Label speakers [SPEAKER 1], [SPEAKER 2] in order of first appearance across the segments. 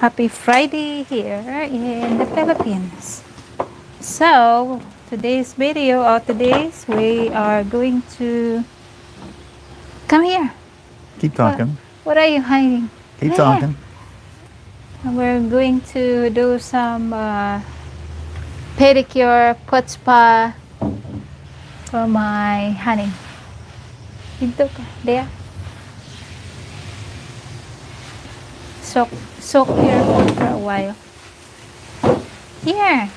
[SPEAKER 1] Happy Friday here in the Philippines. So, today's video or today's we are going to come here.
[SPEAKER 2] Keep
[SPEAKER 1] What,
[SPEAKER 2] talking.
[SPEAKER 1] what are you hiding?
[SPEAKER 2] Keep
[SPEAKER 1] There.
[SPEAKER 2] talking.
[SPEAKER 1] We're going to do some pedicure, foot spa for my honey. Dito ka. There. Soak your foot for a while. Here.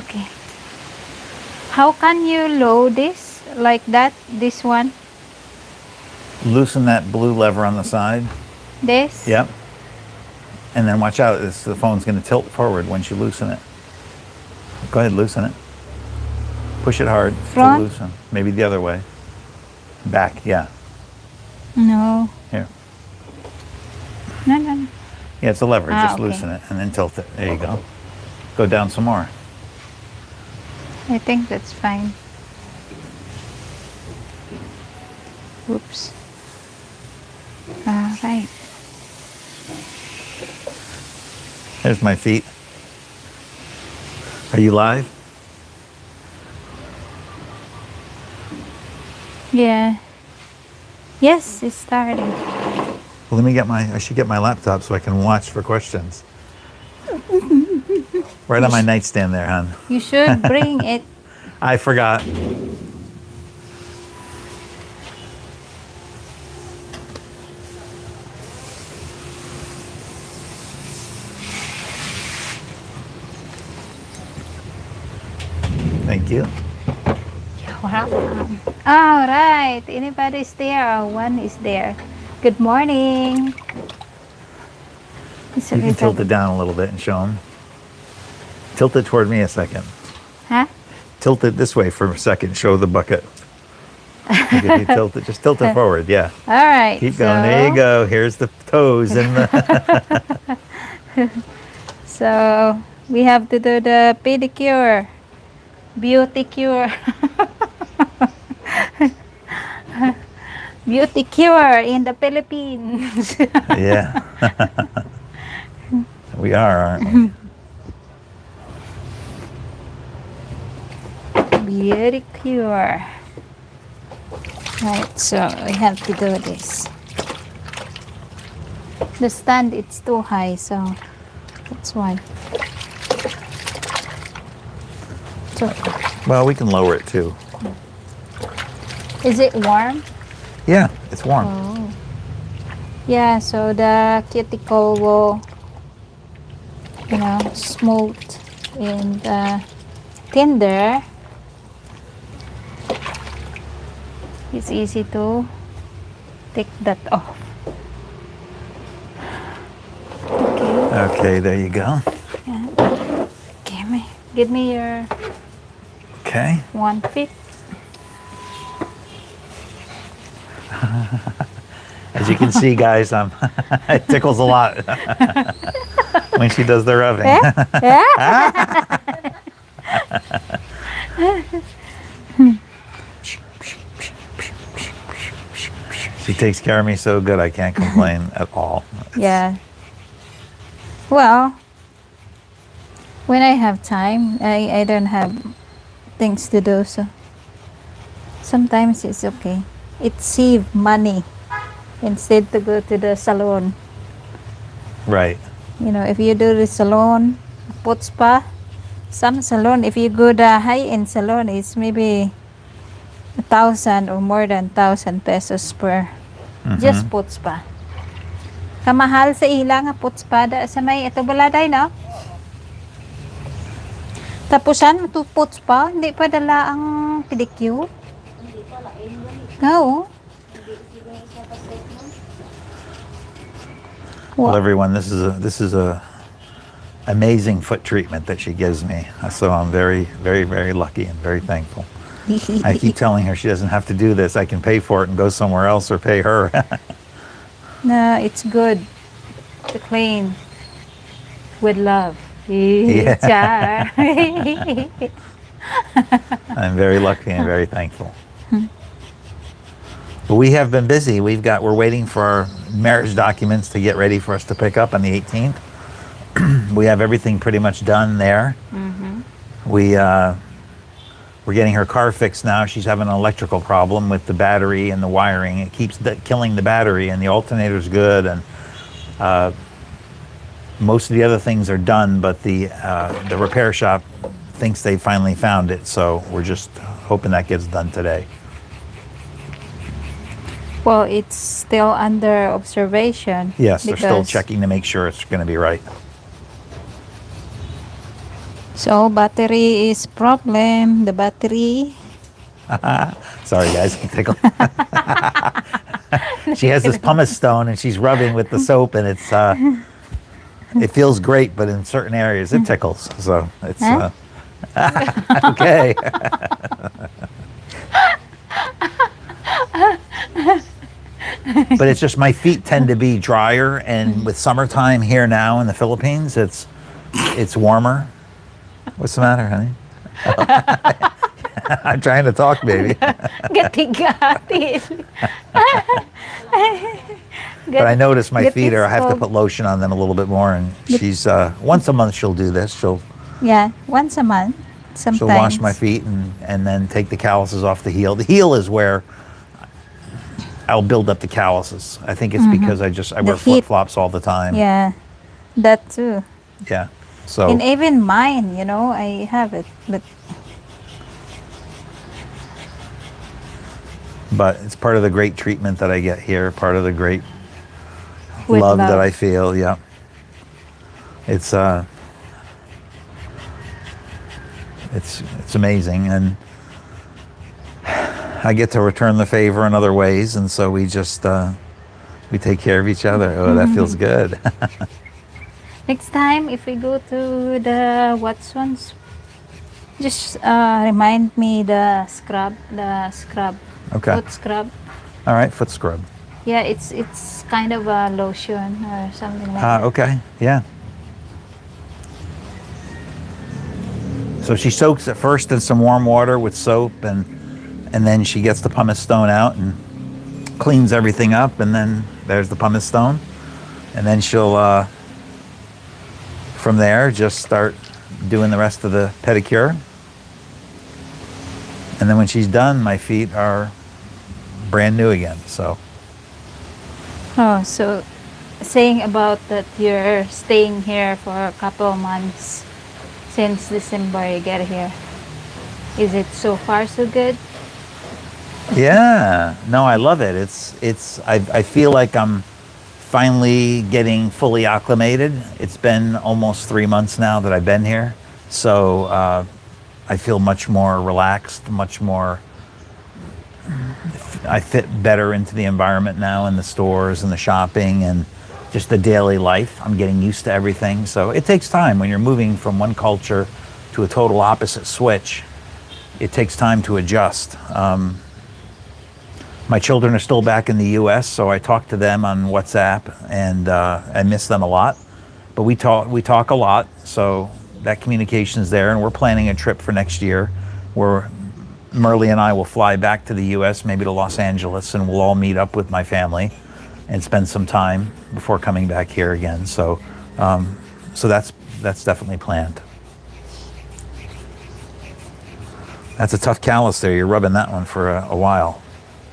[SPEAKER 1] Okay. How can you load this like that? This one?
[SPEAKER 2] Loosen that blue lever on the side.
[SPEAKER 1] This?
[SPEAKER 2] Yep. And then watch out, the phone's going to tilt forward once you loosen it. Go ahead, loosen it. Push it hard
[SPEAKER 1] Front?
[SPEAKER 2] to loosen. Maybe the other way. Back, yeah.
[SPEAKER 1] No.
[SPEAKER 2] Here.
[SPEAKER 1] No.
[SPEAKER 2] Yeah, it's a lever. Just
[SPEAKER 1] okay.
[SPEAKER 2] loosen it and then tilt it. There you go. Go down some more.
[SPEAKER 1] I think that's fine. Oops. All right.
[SPEAKER 2] There's my feet. Are you live?
[SPEAKER 1] Yeah. Yes, it's starting.
[SPEAKER 2] Well, I should get my laptop so I can watch for questions. Right on my nightstand there, hon.
[SPEAKER 1] You should bring it.
[SPEAKER 2] I forgot. Thank you.
[SPEAKER 1] You're welcome. All right. Anybody's there? One is there. Good morning. It's
[SPEAKER 2] You can tilt it down a little bit and show them. Tilt it toward me a second.
[SPEAKER 1] Huh?
[SPEAKER 2] Tilt it this way for a second. Show the bucket. Like if you tilt it, just tilt it forward. Yeah.
[SPEAKER 1] All right.
[SPEAKER 2] Keep going. There you go. Here's the toes and the.
[SPEAKER 1] So we have to do the pedicure, beauty cure, beauty cure in the Philippines.
[SPEAKER 2] Yeah. We are, aren't we?
[SPEAKER 1] Beauty cure. Right, so we have to do this. The stand, it's too high, so that's why. So,
[SPEAKER 2] Well, we can lower it too.
[SPEAKER 1] is it warm?
[SPEAKER 2] Yeah, it's warm.
[SPEAKER 1] Oh. Yeah, so the cuticle will, smooth and tender. It's easy to take that off. Okay.
[SPEAKER 2] Okay, there you go.
[SPEAKER 1] Yeah. Give me your
[SPEAKER 2] Okay.
[SPEAKER 1] 1/5.
[SPEAKER 2] As you can see, guys, it tickles a lot when she does the rubbing. She takes care of me so good, I can't complain at all.
[SPEAKER 1] Yeah. Well, when I have time, I don't have things to do, so sometimes it's okay. It saves money instead to go to the salon.
[SPEAKER 2] Right.
[SPEAKER 1] If you do the salon, foot spa, some salon, if you go the high-end salon, it's maybe 1,000 or more than 1,000 pesos per just foot spa. Kamahal sa ila nga foot spa da sa may ito baladay, no? Tapusan to foot spa, hindi pa dala ang pedicure. Gao.
[SPEAKER 2] Well, everyone, this is a amazing foot treatment that she gives me. So I'm very, very, very lucky and very thankful. I keep telling her she doesn't have to do this. I can pay for it and go somewhere else or pay her.
[SPEAKER 1] No, it's good to clean with love.
[SPEAKER 2] Yeah.
[SPEAKER 1] Char.
[SPEAKER 2] I'm very lucky and very thankful. But we have been busy. We're waiting for our marriage documents to get ready for us to pick up on the 18th. We have everything pretty much done there. We're getting her car fixed now. She's having an electrical problem with the battery and the wiring. It keeps killing the battery, and the alternator's good, and most of the other things are done, but the repair shop thinks they finally found it, so we're just hoping that gets done today.
[SPEAKER 1] Well, it's still under observation.
[SPEAKER 2] Yes, they're still
[SPEAKER 1] because-
[SPEAKER 2] checking to make sure it's going to be right.
[SPEAKER 1] So battery is problem. The battery.
[SPEAKER 2] Sorry, guys, I'm tickled. She has this pumice stone, and she's rubbing with the soap, and it's it feels great, but in certain areas it tickles. So it's
[SPEAKER 1] Huh?
[SPEAKER 2] okay. But it's just my feet tend to be drier, and with summertime here now in the Philippines, it's warmer. What's the matter, honey? I'm trying to talk, baby.
[SPEAKER 1] Gati-gati.
[SPEAKER 2] But I notice my feet are, I have to
[SPEAKER 1] cold.
[SPEAKER 2] put lotion on them a little bit more, and she's, once a month she'll do this. She'll
[SPEAKER 1] Yeah, once a month. Sometimes.
[SPEAKER 2] She'll wash my feet and then take the calluses off the heel. The heel is where I'll build up the calluses. I think it's because I wear
[SPEAKER 1] heat.
[SPEAKER 2] flip-flops all the time.
[SPEAKER 1] Yeah, that too.
[SPEAKER 2] Yeah. So
[SPEAKER 1] And even mine, I have it,
[SPEAKER 2] but it's part of the great treatment that I get here, part of the great
[SPEAKER 1] with
[SPEAKER 2] love that I feel. Yeah. It's amazing, and I get to return the favor in other ways, and so we just we take care of each other. Oh, that feels good.
[SPEAKER 1] Next time, if we go to the Watsons, just remind me the scrub,
[SPEAKER 2] Okay.
[SPEAKER 1] foot scrub.
[SPEAKER 2] All right, foot scrub.
[SPEAKER 1] Yeah, it's kind of a lotion or something like that.
[SPEAKER 2] Okay, yeah. So she soaks it first in some warm water with soap, and then she gets the pumice stone out and cleans everything up, and then there's the pumice stone, and then she'll from there just start doing the rest of the pedicure, and then when she's done, my feet are brand new again. So
[SPEAKER 1] Oh, so saying about that you're staying here for a couple of months since December you get here. Is it so far so good?
[SPEAKER 2] yeah, no, I love it. I feel like I'm finally getting fully acclimated. It's been almost 3 months now that I've been here, so I feel much more relaxed, much more. I fit better into the environment now, in the stores and the shopping and just the daily life. I'm getting used to everything. So it takes time when you're moving from one culture to a total opposite switch. It takes time to adjust. My children are still back in the U.S., so I talk to them on WhatsApp, and I miss them a lot. But we talk a lot, so that communication's there, and we're planning a trip for next year where Merle and I will fly back to the U.S., maybe to Los Angeles, and we'll all meet up with my family and spend some time before coming back here again. So, so that's definitely planned. That's a tough callus there. You're rubbing that one for a while.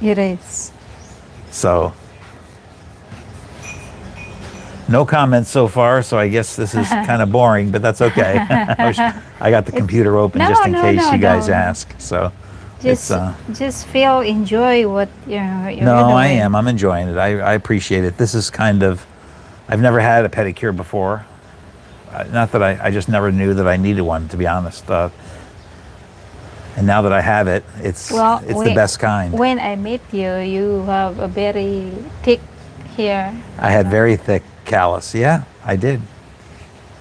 [SPEAKER 1] It is.
[SPEAKER 2] So, no comments so far, so I guess this is kind of boring, but that's okay. I got the computer open
[SPEAKER 1] No,
[SPEAKER 2] just in
[SPEAKER 1] no,
[SPEAKER 2] case
[SPEAKER 1] no,
[SPEAKER 2] you guys
[SPEAKER 1] no.
[SPEAKER 2] ask. So,
[SPEAKER 1] Just enjoy what you're
[SPEAKER 2] no,
[SPEAKER 1] doing.
[SPEAKER 2] I am. I'm enjoying it. I appreciate it. This is kind of, I've never had a pedicure before. Not that I just never knew that I needed one, to be honest. And now that I have it, it's the best kind.
[SPEAKER 1] When I met you, you have a very thick hair.
[SPEAKER 2] I had very thick callus. Yeah, I did.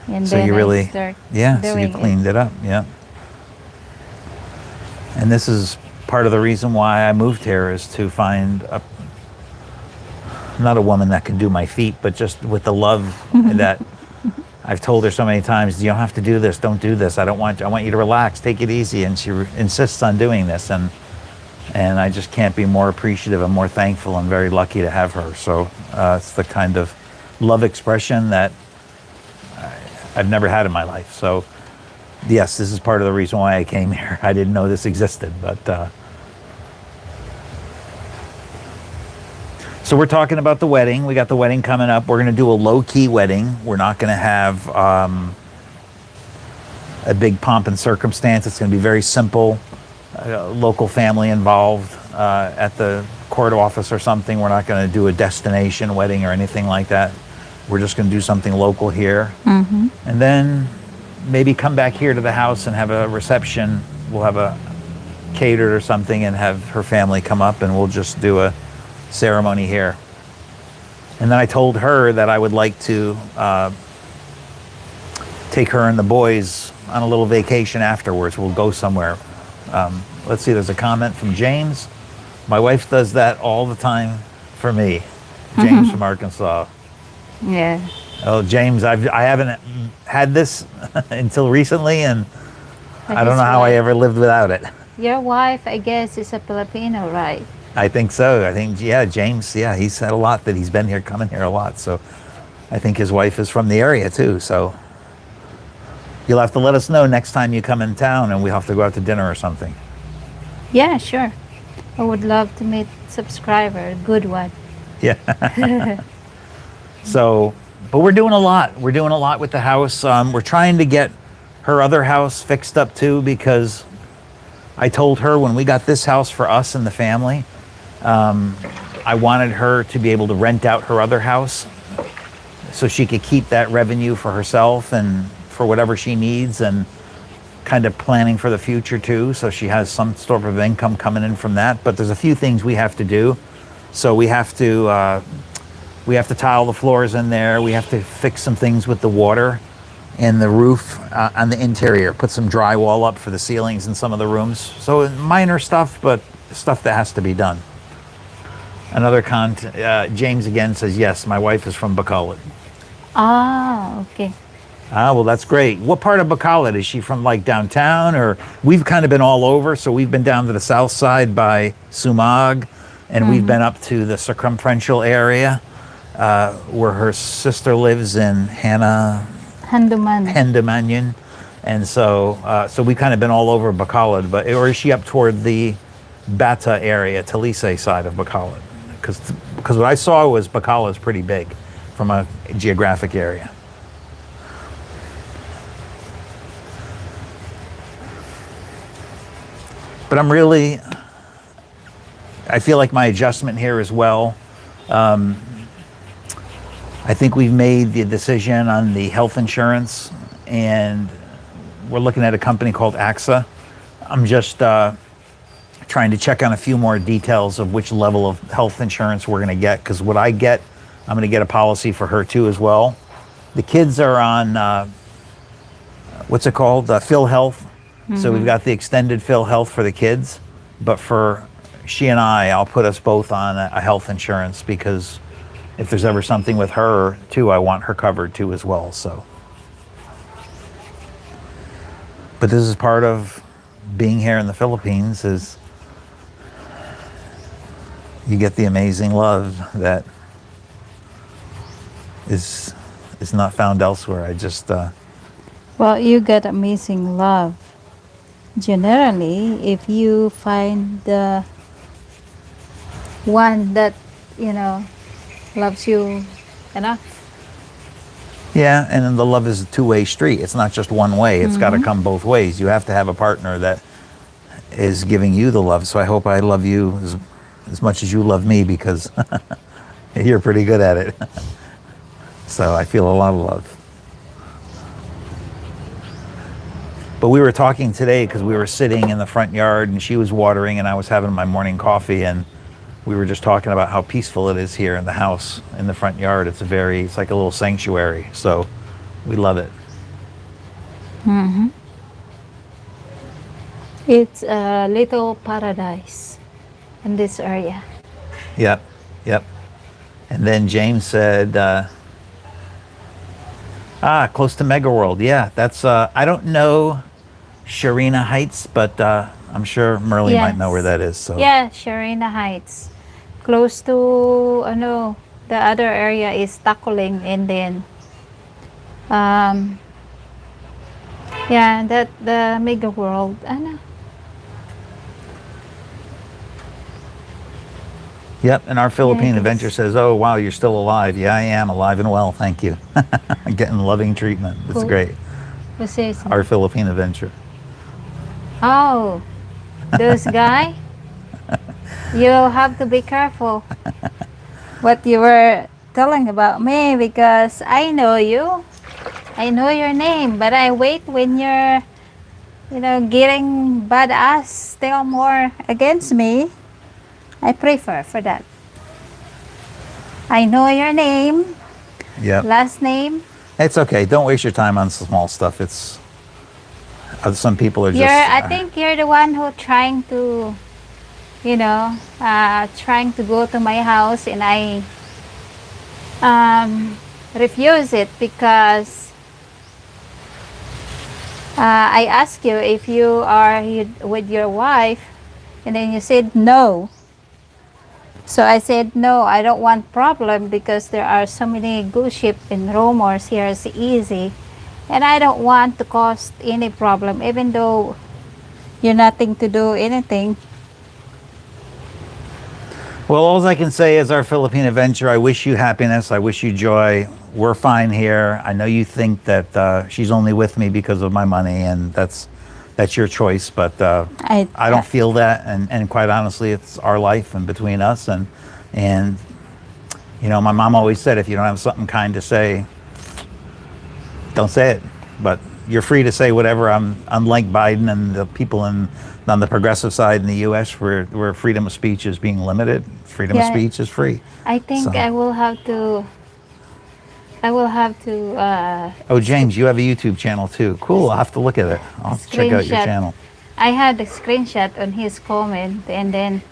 [SPEAKER 1] And
[SPEAKER 2] So
[SPEAKER 1] then
[SPEAKER 2] you
[SPEAKER 1] I
[SPEAKER 2] really,
[SPEAKER 1] start
[SPEAKER 2] yeah, so you
[SPEAKER 1] doing
[SPEAKER 2] cleaned it up, yeah. And this is part of the reason why I moved here, is to find not a woman that can do my feet, but just with the love that I've told her so many times, you don't have to do this, don't do this. I want you to relax, take it easy. And she insists on doing this. And And I just can't be more appreciative and more thankful and very lucky to have her. So it's the kind of love expression that I've never had in my life. So yes, this is part of the reason why I came here. I didn't know this existed, but so we're talking about the wedding. We got the wedding coming up. We're going to do a low-key wedding. We're not going to have a big pomp and circumstance. It's going to be very simple. Local family involved at the court office or something. We're not going to do a destination wedding or anything like that. We're just going to do something local here.
[SPEAKER 1] Mm-hmm.
[SPEAKER 2] And then maybe come back here to the house and have a reception. We'll have a catered or something and have her family come up and we'll just do a ceremony here. And then I told her that I would like to take her and the boys on a little vacation afterwards. We'll go somewhere. Let's see, there's a comment from James. My wife does that all the time for me. James from Arkansas.
[SPEAKER 1] Yeah.
[SPEAKER 2] Oh, James, I haven't had this until recently, and I don't know how I ever lived without it.
[SPEAKER 1] Your wife, I guess, is a Filipino, right?
[SPEAKER 2] I think so. I think, yeah, James, yeah, he said a lot that he's been here, coming here a lot. So I think his wife is from the area too. So you'll have to let us know next time you come in town and we have to go out to dinner or something.
[SPEAKER 1] Yeah, sure. I would love to meet subscriber, a good one.
[SPEAKER 2] Yeah. So, but we're doing a lot. We're doing a lot with the house. We're trying to get her other house fixed up too, because I told her when we got this house for us and the family, I wanted her to be able to rent out her other house so she could keep that revenue for herself and for whatever she needs, and kind of planning for the future too, so she has some sort of income coming in from that. But there's a few things we have to do. So we have to tile the floors in there. We have to fix some things with the water and the roof on the interior, put some drywall up for the ceilings in some of the rooms. So minor stuff, but stuff that has to be done. Another James again says, yes, my wife is from Bacolod.
[SPEAKER 1] Ah, okay.
[SPEAKER 2] Ah, well, that's great. What part of Bacolod? Is she from, like, downtown? Or we've kind of been all over. So we've been down to the south side by Sumag, and we've been up to the circumferential area where her sister lives in Handamanyan. And so we've kind of been all over Bacolod. Or is she up toward the Bata area, Talise side of Bacolod? Because what I saw was Bacolod is pretty big from a geographic area. But I feel like my adjustment here as well. I think we've made the decision on the health insurance, and we're looking at a company called AXA. I'm just trying to check on a few more details of which level of health insurance we're going to get, because what I get, I'm going to get a policy for her too as well. The kids are on, what's it called? Phil Health. So we've got the extended Phil Health for the kids, but for she and I'll put us both on a health insurance, because if there's ever something with her too, I want her covered too as well. So, but this is part of being here in the Philippines, is you get the amazing love that is not found elsewhere.
[SPEAKER 1] Well, you get amazing love. Generally, if you find the one that, loves you enough.
[SPEAKER 2] Yeah, and then the love is a two-way street. It's not just one way. It's got to come both ways. You have to have a partner that is giving you the love. So I hope I love you as much as you love me, because you're pretty good at it. So I feel a lot of love. But we were talking today because we were sitting in the front yard and she was watering and I was having my morning coffee, and we were just talking about how peaceful it is here in the house, in the front yard. It's like a little sanctuary. So we love it.
[SPEAKER 1] Mm-hmm. It's a little paradise in this area.
[SPEAKER 2] Yep. And then James said, close to Mega World. Yeah, that's, I don't know Sharina Heights, but I'm sure Merle might know where
[SPEAKER 1] Yes.
[SPEAKER 2] that is. So
[SPEAKER 1] Yeah, Sharina Heights. Close to, ano, the other area is Tacoling, and then, um, yeah, that, the Mega World, ano,
[SPEAKER 2] yep. And our
[SPEAKER 1] yeah, I
[SPEAKER 2] Philippine Adventure
[SPEAKER 1] guess,
[SPEAKER 2] says, "Oh wow, you're still alive." Yeah, I am alive and well. Thank you. Getting loving treatment. It's
[SPEAKER 1] who,
[SPEAKER 2] great.
[SPEAKER 1] who says
[SPEAKER 2] Our
[SPEAKER 1] that?
[SPEAKER 2] Philippine Adventure.
[SPEAKER 1] Oh, those guy, you have to be careful what you were telling about me, because I know you. I know your name, but I wait when you're, getting badass still more against me. I prefer for that. I know your name,
[SPEAKER 2] Yep.
[SPEAKER 1] last name.
[SPEAKER 2] It's okay. Don't waste your time on small stuff. It's some people are
[SPEAKER 1] You're,
[SPEAKER 2] just
[SPEAKER 1] I think you're the one who trying to, trying to go to my house, and I refuse it because I asked you if you are with your wife, and then you said no. So I said no, I don't want problem because there are so many good ship and rumors here is easy, and I don't want to cause any problem even though you're nothing to do anything.
[SPEAKER 2] well, all I can say is our Philippine Adventure. I wish you happiness. I wish you joy. We're fine here. I know you think that she's only with me because of my money, and that's your choice. But
[SPEAKER 1] I
[SPEAKER 2] I don't feel that, and quite honestly, it's our life and between us. And my mom always said, if you don't have something kind to say, don't say it. But you're free to say whatever. Unlike Biden and the people on the progressive side in the U.S., where freedom of speech is being limited, freedom of
[SPEAKER 1] yeah,
[SPEAKER 2] speech is free.
[SPEAKER 1] I think
[SPEAKER 2] So,
[SPEAKER 1] I will have to
[SPEAKER 2] oh, James, you have a YouTube channel too. Cool. I'll have to look at it. I'll have to check out your
[SPEAKER 1] screenshot.
[SPEAKER 2] channel.
[SPEAKER 1] I had a screenshot on his comment, and then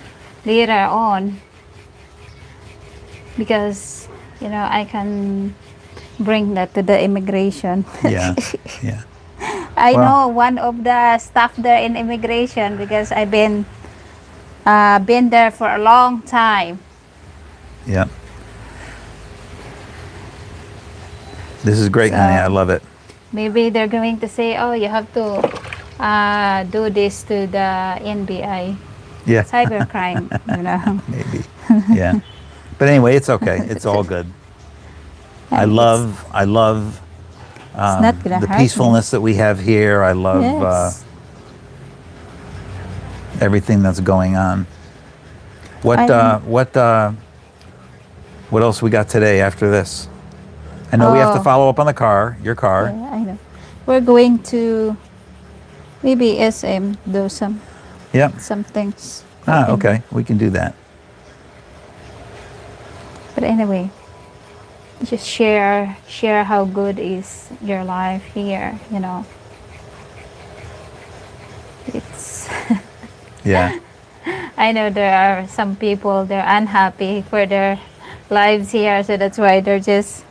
[SPEAKER 1] later on, because I can bring that to the immigration.
[SPEAKER 2] Yeah, yeah.
[SPEAKER 1] I
[SPEAKER 2] Well,
[SPEAKER 1] know one of the staff there in immigration because I've been there for a long time.
[SPEAKER 2] yeah. This is great, honey. I
[SPEAKER 1] So
[SPEAKER 2] love it.
[SPEAKER 1] maybe they're going to say, "Oh, you have to do this to the NBI,
[SPEAKER 2] Yeah,
[SPEAKER 1] cybercrime."
[SPEAKER 2] maybe. Yeah. But anyway, it's okay. It's all good. I
[SPEAKER 1] And
[SPEAKER 2] love
[SPEAKER 1] it's not gonna
[SPEAKER 2] the
[SPEAKER 1] hurt me.
[SPEAKER 2] peacefulness that we have here. I love
[SPEAKER 1] Yes,
[SPEAKER 2] everything that's going on.
[SPEAKER 1] I
[SPEAKER 2] What else we got today after this? I know we have to
[SPEAKER 1] oh
[SPEAKER 2] follow up on your car.
[SPEAKER 1] yeah, I know. We're going to maybe SM do
[SPEAKER 2] Yep.
[SPEAKER 1] some things.
[SPEAKER 2] Ah,
[SPEAKER 1] And
[SPEAKER 2] okay. We can do that.
[SPEAKER 1] but anyway, just share how good is your life here. It's
[SPEAKER 2] Yeah.
[SPEAKER 1] I know there are some people, they're unhappy for their lives here, so that's why they're just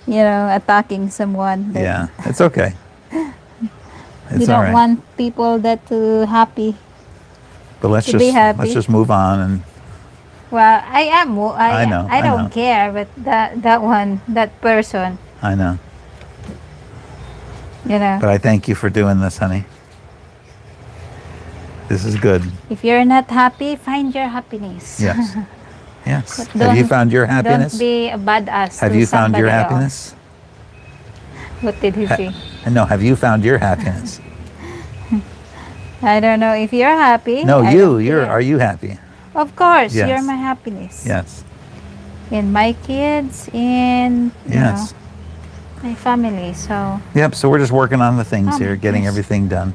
[SPEAKER 1] attacking someone. That
[SPEAKER 2] Yeah. It's okay.
[SPEAKER 1] we
[SPEAKER 2] It's all
[SPEAKER 1] don't
[SPEAKER 2] right.
[SPEAKER 1] want people that to happy
[SPEAKER 2] But let's
[SPEAKER 1] to be
[SPEAKER 2] let's
[SPEAKER 1] happy.
[SPEAKER 2] just move on and
[SPEAKER 1] Well, I am.
[SPEAKER 2] I know.
[SPEAKER 1] I
[SPEAKER 2] I
[SPEAKER 1] don't
[SPEAKER 2] know.
[SPEAKER 1] care, but that person,
[SPEAKER 2] I know.
[SPEAKER 1] you know,
[SPEAKER 2] But I thank you for doing this, honey. This is good.
[SPEAKER 1] if you're not happy, find your happiness.
[SPEAKER 2] Yes. Yes.
[SPEAKER 1] But
[SPEAKER 2] Have you found your
[SPEAKER 1] don't
[SPEAKER 2] happiness?
[SPEAKER 1] be a badass
[SPEAKER 2] Have
[SPEAKER 1] to
[SPEAKER 2] you found your
[SPEAKER 1] somebody
[SPEAKER 2] happiness?
[SPEAKER 1] else. What did he say?
[SPEAKER 2] No, have you found your happiness?
[SPEAKER 1] I don't know if you're happy.
[SPEAKER 2] No,
[SPEAKER 1] I don't care.
[SPEAKER 2] are you happy?
[SPEAKER 1] Of course, you're
[SPEAKER 2] Yes.
[SPEAKER 1] my happiness.
[SPEAKER 2] Yes.
[SPEAKER 1] And my kids and
[SPEAKER 2] Yes.
[SPEAKER 1] my family. So
[SPEAKER 2] Yep, so we're just working on the things
[SPEAKER 1] Oh
[SPEAKER 2] here,
[SPEAKER 1] my
[SPEAKER 2] getting
[SPEAKER 1] gosh.
[SPEAKER 2] everything done.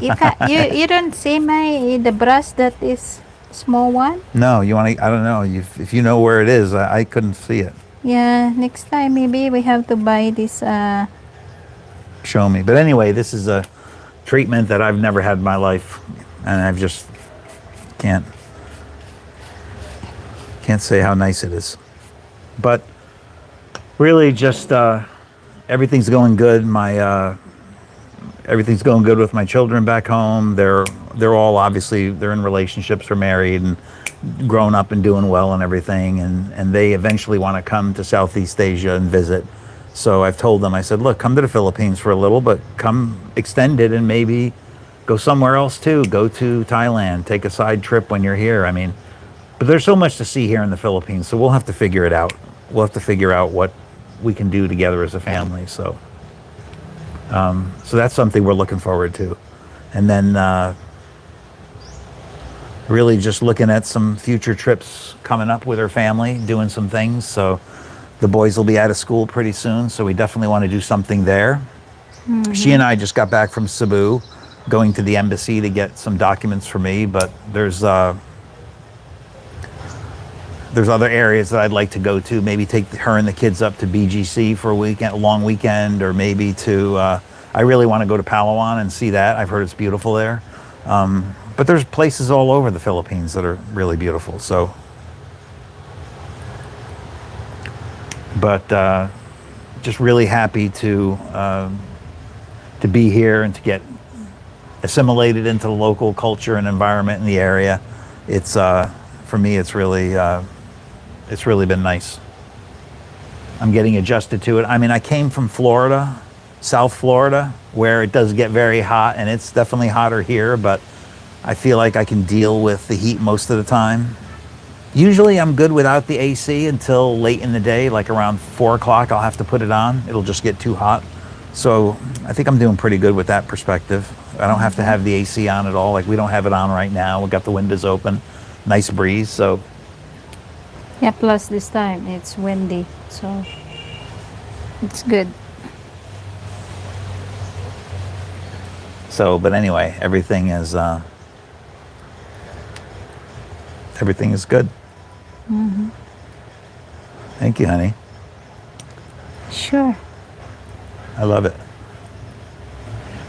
[SPEAKER 1] you can you don't see the brush that is small one?
[SPEAKER 2] No, you want to, I don't know, if you know where it is, I couldn't see it.
[SPEAKER 1] Yeah, next time maybe we have to buy this
[SPEAKER 2] Show me. But anyway, this is a treatment that I've never had in my life, and I've just can't say how nice it is. But really just everything's going good. My everything's going good with my children back home. They're all obviously they're in relationships or married and grown up and doing well and everything. And they eventually want to come to Southeast Asia and visit. So I've told them, I said, look, come to the Philippines for a little, but come extend it and maybe go somewhere else too. Go to Thailand, take a side trip when you're here. I mean, but there's so much to see here in the Philippines, so we'll have to figure it out. We'll have to figure out what we can do together as a family. So, so that's something we're looking forward to. And then really just looking at some future trips coming up with her family, doing some things. So the boys will be out of school pretty soon, so we definitely want to do something there. She and I just got back from Cebu, going to the embassy to get some documents for me, but there's other areas that I'd like to go to. Maybe take her and the kids up to BGC for a long weekend, or maybe to. I really want to go to Palawan and see that. I've heard it's beautiful there. But there's places all over the Philippines that are really beautiful. So, but just really happy to be here and to get assimilated into the local culture and environment in the area. It's for me, it's really been nice. I'm getting adjusted to it. I mean, I came from Florida, South Florida, where it does get very hot, and it's definitely hotter here, but I feel like I can deal with the heat most of the time. Usually I'm good without the AC until late in the day, like around 4 o'clock, I'll have to put it on. It'll just get too hot. So I think I'm doing pretty good with that perspective. I don't have to have the AC on at all. Like, we don't have it on right now. We've got the windows open, nice breeze, so.
[SPEAKER 1] Yeah, plus this time it's windy, so it's good.
[SPEAKER 2] So, but anyway, everything is good. Thank you, honey.
[SPEAKER 1] Sure.
[SPEAKER 2] I love it.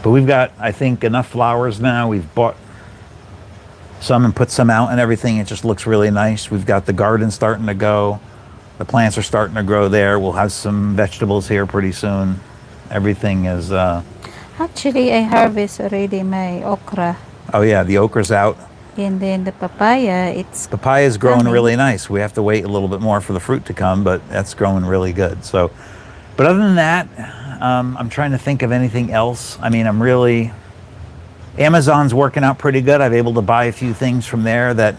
[SPEAKER 2] But we've got, I think, enough flowers now. We've bought some and put some out and everything. It just looks really nice. We've got the garden starting to go. The plants are starting to grow there. We'll have some vegetables here pretty soon. Everything is,
[SPEAKER 1] Actually, I harvest already my okra,
[SPEAKER 2] oh yeah, the okra's out.
[SPEAKER 1] and then the papaya. It's
[SPEAKER 2] Papaya's growing
[SPEAKER 1] coming.
[SPEAKER 2] really nice. We have to wait a little bit more for the fruit to come, but that's growing really good. So, but other than that, I'm trying to think of anything else. I mean, Amazon's working out pretty good. I've been able to buy a few things from there that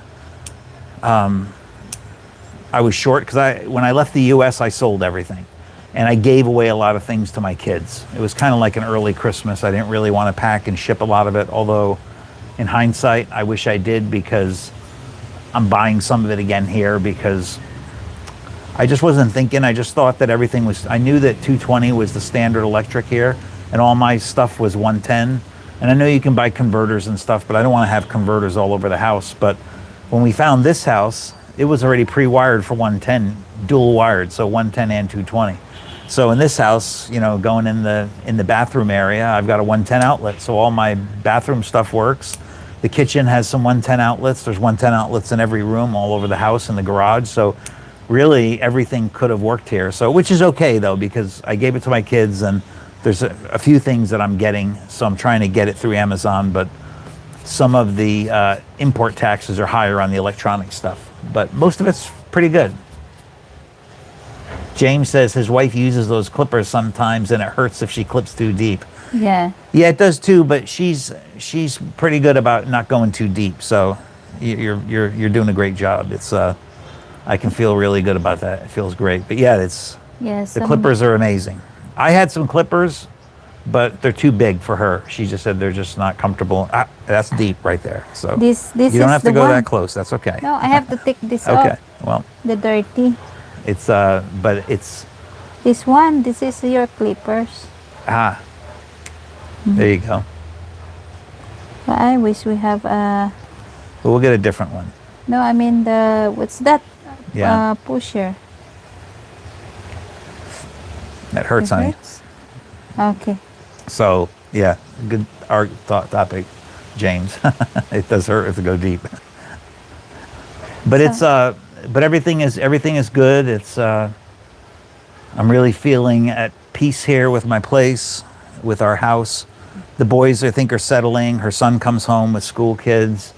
[SPEAKER 2] I was short, because when I left the U.S., I sold everything. And I gave away a lot of things to my kids. It was kind of like an early Christmas. I didn't really want to pack and ship a lot of it, although in hindsight, I wish I did, because I'm buying some of it again here, because I just wasn't thinking. I just thought that everything was, I knew that 220 was the standard electric here, and all my stuff was 110. And I know you can buy converters and stuff, but I don't want to have converters all over the house. But when we found this house, it was already pre-wired for 110, dual wired, so 110 and 220. So in this house, you know, going in the bathroom area, I've got a 110 outlet, so all my bathroom stuff works. The kitchen has some 110 outlets. There's 110 outlets in every room, all over the house, in the garage. So really everything could have worked here. So, which is okay though, because I gave it to my kids, and there's a few things that I'm getting, so I'm trying to get it through Amazon, but some of the import taxes are higher on the electronic stuff, but most of it's pretty good. James says his wife uses those clippers sometimes, and it hurts if she clips too deep.
[SPEAKER 1] Yeah.
[SPEAKER 2] Yeah, it does too, but she's pretty good about not going too deep. So you're doing a great job. It's I can feel really good about that. It feels great. But yeah,
[SPEAKER 1] Yes.
[SPEAKER 2] the clippers are amazing. I had some clippers, but they're too big for her. She just said they're just not comfortable. That's deep right there. So
[SPEAKER 1] This
[SPEAKER 2] you don't
[SPEAKER 1] is
[SPEAKER 2] have to
[SPEAKER 1] the
[SPEAKER 2] go
[SPEAKER 1] one.
[SPEAKER 2] that close. That's okay.
[SPEAKER 1] No, I have to take this
[SPEAKER 2] Okay.
[SPEAKER 1] off.
[SPEAKER 2] Well,
[SPEAKER 1] The dirty.
[SPEAKER 2] it's but it's
[SPEAKER 1] This one. This is your clippers.
[SPEAKER 2] there you go.
[SPEAKER 1] But I wish we have a.
[SPEAKER 2] But we'll get a different one.
[SPEAKER 1] No, I mean what's that?
[SPEAKER 2] Yeah.
[SPEAKER 1] Pusher.
[SPEAKER 2] That hurts,
[SPEAKER 1] It
[SPEAKER 2] honey.
[SPEAKER 1] hurts? Okay.
[SPEAKER 2] So yeah, good topic, James. It does hurt if to go deep. But it's but everything is good. It's I'm really feeling at peace here with my place, with our house. the boys, I think, are settling. Her son comes home with school kids.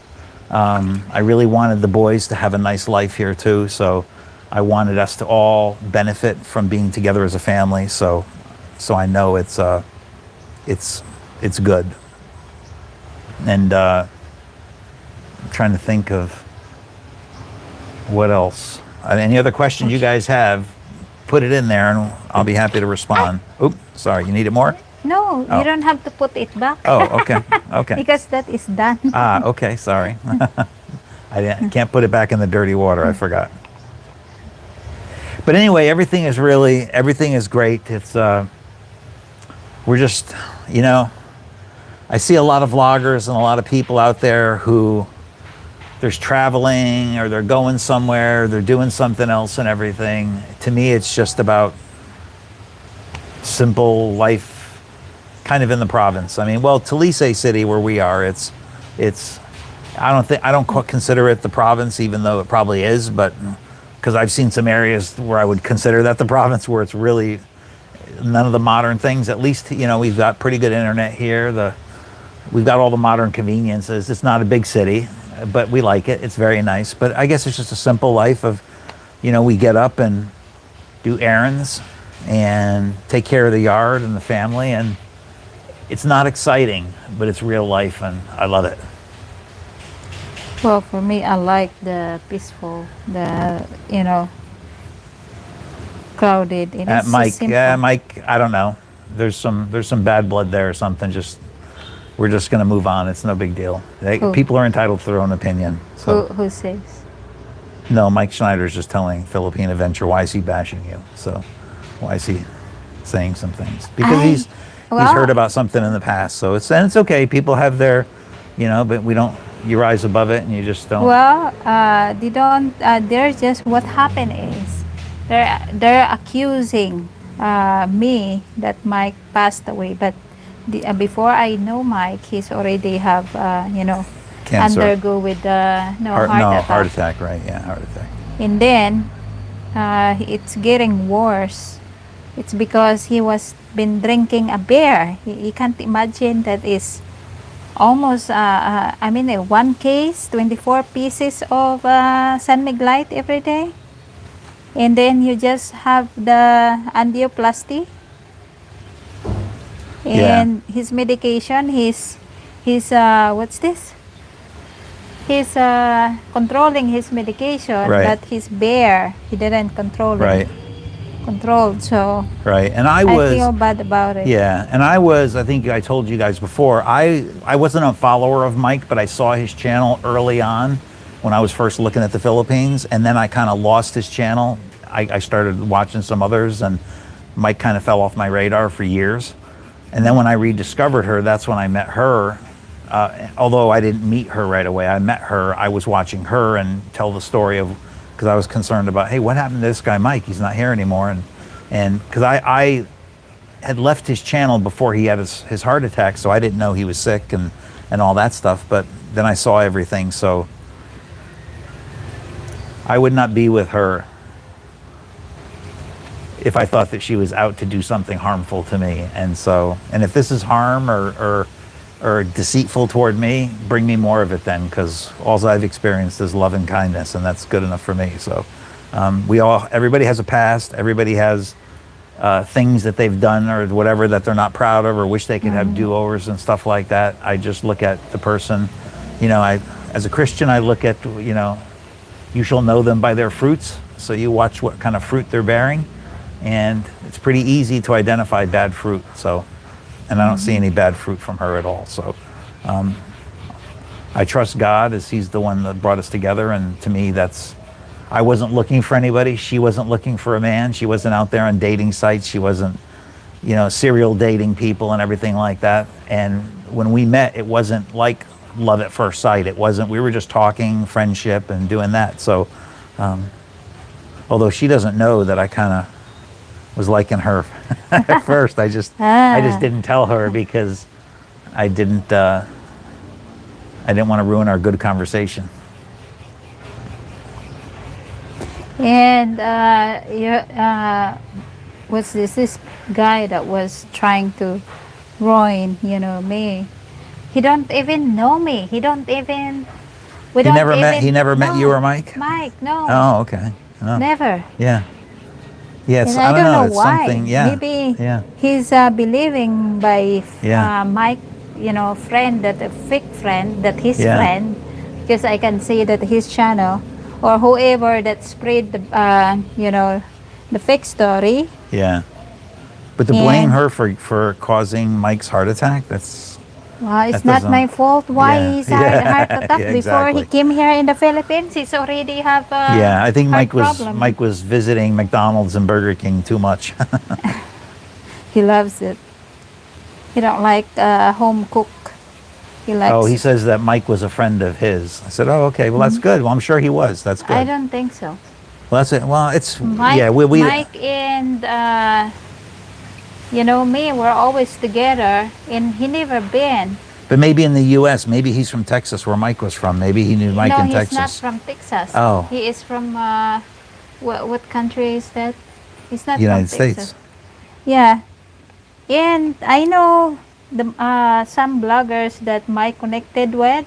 [SPEAKER 2] I really wanted the boys to have a nice life here too, so I wanted us to all benefit from being together as a family. So I know it's good. And I'm trying to think of what else. Any other questions you guys have? Put it in there, and I'll be happy to respond. Oop, sorry. You need it more?
[SPEAKER 1] No,
[SPEAKER 2] Oh.
[SPEAKER 1] you don't have to put it back.
[SPEAKER 2] Oh, okay, okay.
[SPEAKER 1] Because that is done.
[SPEAKER 2] Ah, okay. Sorry. I can't put it back in the dirty water. I forgot. But anyway, everything is great. It's we're just, I see a lot of vloggers and a lot of people out there who there's traveling or they're going somewhere, they're doing something else and everything. To me, it's just about simple life kind of in the province. I mean, well, Tbilisi City where we are, it's I don't consider it the province, even though it probably is, but because I've seen some areas where I would consider that the province where it's really none of the modern things. At least, we've got pretty good internet here. We've got all the modern conveniences. It's not a big city, but we like it. It's very nice. But I guess it's just a simple life of, we get up and do errands and take care of the yard and the family. And it's not exciting, but it's real life and I love it.
[SPEAKER 1] Well, for me, I like the peaceful, crowded. And it's so
[SPEAKER 2] Mike,
[SPEAKER 1] simple.
[SPEAKER 2] Mike, I don't know. There's some bad blood there or something. We're just going to move on. It's no big deal.
[SPEAKER 1] Who?
[SPEAKER 2] People are entitled to their own opinion. So
[SPEAKER 1] Who says?
[SPEAKER 2] no, Mike Schneider's just telling Philippine Adventure, why is he bashing you? So why is he saying some things? Because he's heard about something in the past. So it's okay. People have their, but you rise above it and you just don't.
[SPEAKER 1] Well, they don't. They're just what happened is they're accusing me that Mike passed away, but before I know Mike, he's already have
[SPEAKER 2] Cancer.
[SPEAKER 1] undergo with heart attack.
[SPEAKER 2] Heart attack, right? Yeah, heart attack.
[SPEAKER 1] And then it's getting worse. It's because he was been drinking a beer. You can't imagine that is almost one case 24 pieces of San Miglite every day, and then you just have the angioplasty and his medication. He's what's this, he's controlling his medication,
[SPEAKER 2] Right.
[SPEAKER 1] but his beer he didn't control it.
[SPEAKER 2] Right.
[SPEAKER 1] Controlled. So
[SPEAKER 2] Right. And
[SPEAKER 1] I feel bad about it.
[SPEAKER 2] Yeah, and I think I told you guys before, I wasn't a follower of Mike, but I saw his channel early on when I was first looking at the Philippines, and then I kind of lost his channel. I started watching some others, and Mike kind of fell off my radar for years. And then when I rediscovered her, that's when I met her. Although I didn't meet her right away, I met her. I was watching her and tell the story of, because I was concerned about, hey, what happened to this guy Mike? He's not here anymore. And because I had left his channel before he had his heart attack, so I didn't know he was sick and all that stuff. But then I saw everything, so I would not be with her if I thought that she was out to do something harmful to me. And if this is harm or deceitful toward me, bring me more of it then, because all I've experienced is love and kindness, and that's good enough for me. So everybody has a past. Everybody has things that they've done or whatever that they're not proud of or wish they could have do-overs and stuff like that. I just look at the person, as a Christian, I look at, you shall know them by their fruits. So you watch what kind of fruit they're bearing, and it's pretty easy to identify bad fruit. So, and I don't see any bad fruit from her at all. So I trust God, as he's the one that brought us together. And to me, I wasn't looking for anybody. She wasn't looking for a man. She wasn't out there on dating sites. She wasn't, serial dating people and everything like that. And when we met, it wasn't like love at first sight. It wasn't, we were just talking, friendship and doing that. So, although she doesn't know that I kind of was liking her at first, I just didn't tell her because I didn't want to ruin our good conversation.
[SPEAKER 1] And was this guy that was trying to ruin, me. He don't even know me. He don't even. We
[SPEAKER 2] He
[SPEAKER 1] don't
[SPEAKER 2] never met. He
[SPEAKER 1] even.
[SPEAKER 2] never met you
[SPEAKER 1] No,
[SPEAKER 2] or Mike.
[SPEAKER 1] Mike. No,
[SPEAKER 2] Oh, okay. Oh,
[SPEAKER 1] never.
[SPEAKER 2] yeah. Yeah. It's.
[SPEAKER 1] And
[SPEAKER 2] I
[SPEAKER 1] I
[SPEAKER 2] don't
[SPEAKER 1] don't
[SPEAKER 2] know.
[SPEAKER 1] know
[SPEAKER 2] It's
[SPEAKER 1] why.
[SPEAKER 2] something. Yeah.
[SPEAKER 1] Maybe
[SPEAKER 2] Yeah.
[SPEAKER 1] he's believing by
[SPEAKER 2] Yeah.
[SPEAKER 1] Mike, friend that a fake friend that his
[SPEAKER 2] Yeah.
[SPEAKER 1] friend, because I can see that his channel or whoever that spread the the fake story.
[SPEAKER 2] Yeah. But to blame
[SPEAKER 1] And
[SPEAKER 2] her for causing Mike's heart attack,
[SPEAKER 1] it's
[SPEAKER 2] that
[SPEAKER 1] not
[SPEAKER 2] doesn't.
[SPEAKER 1] my fault why
[SPEAKER 2] Yeah.
[SPEAKER 1] he's heart
[SPEAKER 2] Yeah.
[SPEAKER 1] attack
[SPEAKER 2] Yeah.
[SPEAKER 1] before he
[SPEAKER 2] Exactly.
[SPEAKER 1] came here in the Philippines. He's already have a
[SPEAKER 2] Yeah. I think
[SPEAKER 1] heart
[SPEAKER 2] Mike
[SPEAKER 1] problem.
[SPEAKER 2] was visiting McDonald's and Burger King too much.
[SPEAKER 1] He loves it. He don't like home cook. He
[SPEAKER 2] Oh, he
[SPEAKER 1] likes.
[SPEAKER 2] says that Mike was a friend of his. I said, oh, okay. Well, that's good. Well, I'm sure he was. That's
[SPEAKER 1] I
[SPEAKER 2] good.
[SPEAKER 1] don't think so.
[SPEAKER 2] Well, that's it. Well, it's
[SPEAKER 1] Mike,
[SPEAKER 2] yeah. We
[SPEAKER 1] Mike, and me, we're always together, and he never been.
[SPEAKER 2] But maybe in the U.S., maybe he's from Texas, where Mike was from. Maybe he knew Mike
[SPEAKER 1] No,
[SPEAKER 2] in
[SPEAKER 1] he's not
[SPEAKER 2] Texas.
[SPEAKER 1] from Texas.
[SPEAKER 2] Oh,
[SPEAKER 1] He is from what country is that? He's not from
[SPEAKER 2] United
[SPEAKER 1] Texas.
[SPEAKER 2] States.
[SPEAKER 1] Yeah, and I know the some bloggers that Mike connected with.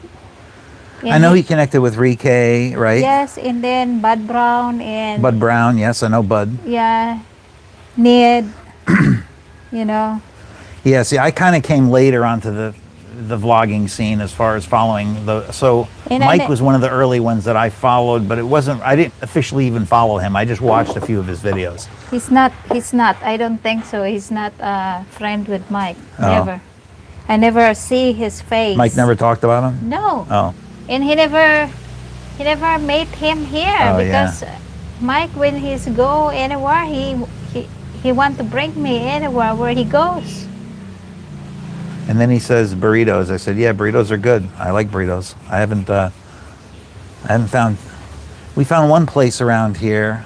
[SPEAKER 2] I
[SPEAKER 1] And
[SPEAKER 2] know he connected with Rike, right?
[SPEAKER 1] yes, and then Bud Brown
[SPEAKER 2] Bud
[SPEAKER 1] and
[SPEAKER 2] Brown. Yes, I know Bud.
[SPEAKER 1] yeah, Ned. You know.
[SPEAKER 2] Yeah. See, I kind of came later onto the vlogging scene as far as following the. So
[SPEAKER 1] And
[SPEAKER 2] Mike was one of the early ones that I followed, but it wasn't. I didn't officially even follow him. I just watched a few of his videos.
[SPEAKER 1] he's not. He's not. I don't think so. He's not a friend with Mike.
[SPEAKER 2] Oh.
[SPEAKER 1] Never. I never see his face.
[SPEAKER 2] Mike never talked about him.
[SPEAKER 1] No.
[SPEAKER 2] Oh.
[SPEAKER 1] And he never met him here
[SPEAKER 2] Oh,
[SPEAKER 1] because Mike, when he's go anywhere, he want to bring me anywhere where he goes.
[SPEAKER 2] And then he says burritos. I said, yeah, burritos are good. I like burritos. I haven't found. We found one place around here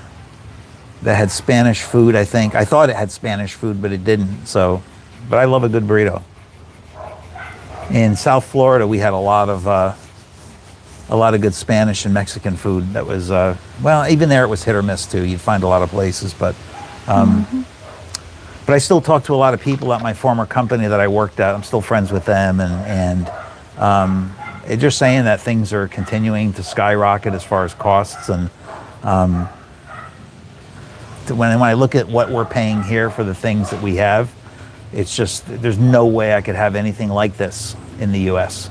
[SPEAKER 2] that had Spanish food. I think I thought it had Spanish food, but it didn't. So, but I love a good burrito. In South Florida, we had a lot of good Spanish and Mexican food. That was well, even there it was hit or miss too. You'd find a lot of places, but I still talk to a lot of people at my former company that I worked at. I'm still friends with them, and they're just saying that things are continuing to skyrocket as far as costs. And when I look at what we're paying here for the things that we have, it's just there's no way I could have anything like this in the U.S.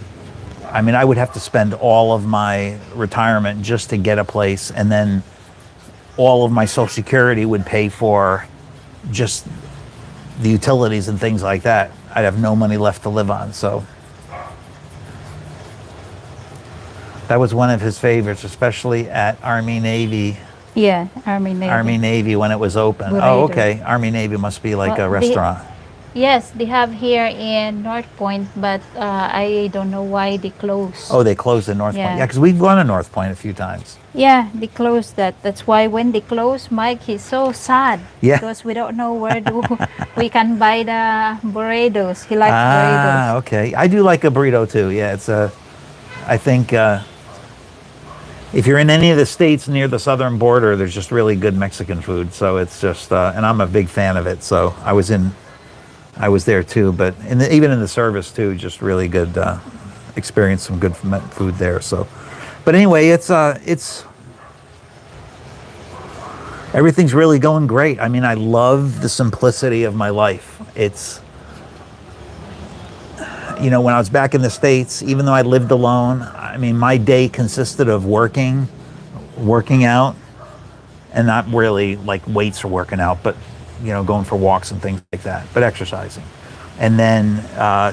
[SPEAKER 2] I mean, I would have to spend all of my retirement just to get a place, and then all of my Social Security would pay for just the utilities and things like that. I'd have no money left to live on. So that was one of his favorites, especially at Army Navy.
[SPEAKER 1] Yeah, Army Navy.
[SPEAKER 2] Army Navy when it was open.
[SPEAKER 1] Burrito.
[SPEAKER 2] Oh, okay. Army Navy must be like
[SPEAKER 1] Well,
[SPEAKER 2] a restaurant.
[SPEAKER 1] Yes, they have here in North Point, but I don't know why they closed.
[SPEAKER 2] Oh, they closed in North Point.
[SPEAKER 1] Yeah.
[SPEAKER 2] Yeah, because we've gone to North Point a few times.
[SPEAKER 1] Yeah, they closed that. That's why when they close, Mike, he's so sad.
[SPEAKER 2] Yeah.
[SPEAKER 1] Because we don't know where we can buy the burritos. He likes
[SPEAKER 2] Ah,
[SPEAKER 1] burritos.
[SPEAKER 2] okay. I do like a burrito too. Yeah, it's I think if you're in any of the states near the southern border, there's just really good Mexican food. So it's just, and I'm a big fan of it. So I was there too, but even in the service too, just really good, experienced some good food there. So, but anyway, it's everything's really going great. I mean, I love the simplicity of my life. It's, when I was back in the States, even though I lived alone, I mean, my day consisted of working out, and not really like weights or working out, but, going for walks and things like that, but exercising. And then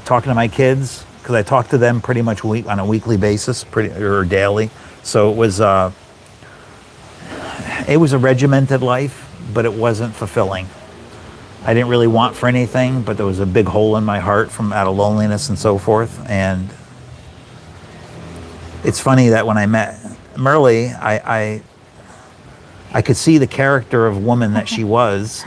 [SPEAKER 2] talking to my kids, because I talk to them pretty much on a weekly basis, or daily. So it was a regimented life, but it wasn't fulfilling. I didn't really want for anything, but there was a big hole in my heart from out of loneliness and so forth. And it's funny that when I met Merle, I could see the character of woman that she was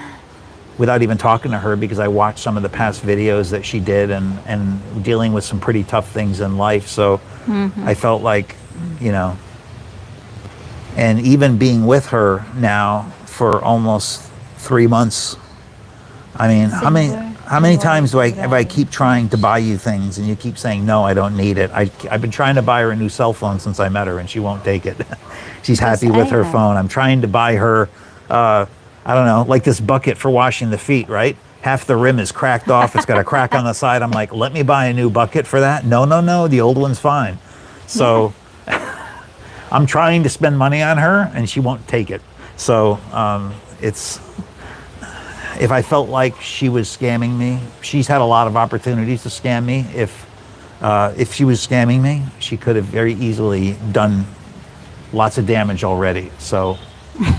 [SPEAKER 2] without even talking to her, because I watched some of the past videos that she did and dealing with some pretty tough things in life. So I felt like, and even being with her now for almost 3 months. I mean, How
[SPEAKER 1] in
[SPEAKER 2] many
[SPEAKER 1] order
[SPEAKER 2] times do
[SPEAKER 1] to
[SPEAKER 2] I
[SPEAKER 1] buy
[SPEAKER 2] keep trying to buy you things and you keep saying no, I don't need it. I've been trying to buy her a new cell phone since I met her and she won't take it. She's
[SPEAKER 1] because
[SPEAKER 2] happy
[SPEAKER 1] I
[SPEAKER 2] with her
[SPEAKER 1] have.
[SPEAKER 2] phone. I'm trying to buy her, I don't know, like this bucket for washing the feet, right? Half the rim is cracked off. It's got a crack on the side. I'm like, let me buy a new bucket for that. No, no, no. The old one's fine.
[SPEAKER 1] Yeah.
[SPEAKER 2] So I'm trying to spend money on her and she won't take it. So it's if I felt like she was scamming me, she's had a lot of opportunities to scam me. If she was scamming me, she could have very easily done lots of damage already. So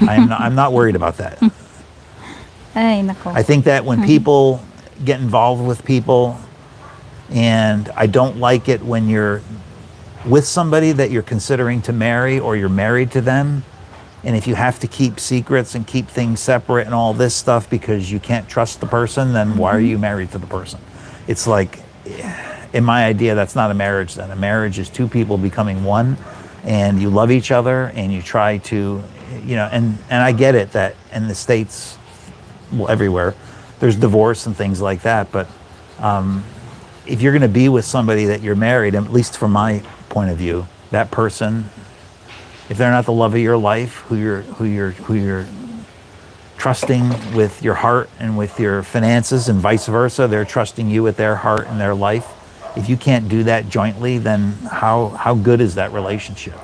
[SPEAKER 2] I'm not worried about that.
[SPEAKER 1] Ay, nako.
[SPEAKER 2] I think that when people get involved with people, and I don't like it when you're with somebody that you're considering to marry or you're married to them, and if you have to keep secrets and keep things separate and all this stuff because you can't trust the person, then why are you married to the person? It's like, in my idea, that's not a marriage then. A marriage is two people becoming one, and you love each other and you try to, and I get it that in the States, well, everywhere, there's divorce and things like that, but if you're going to be with somebody that you're married, at least from my point of view, that person, if they're not the love of your life, who you're trusting with your heart and with your finances, and vice versa, they're trusting you with their heart and their life. If you can't do that jointly, then how good is that relationship?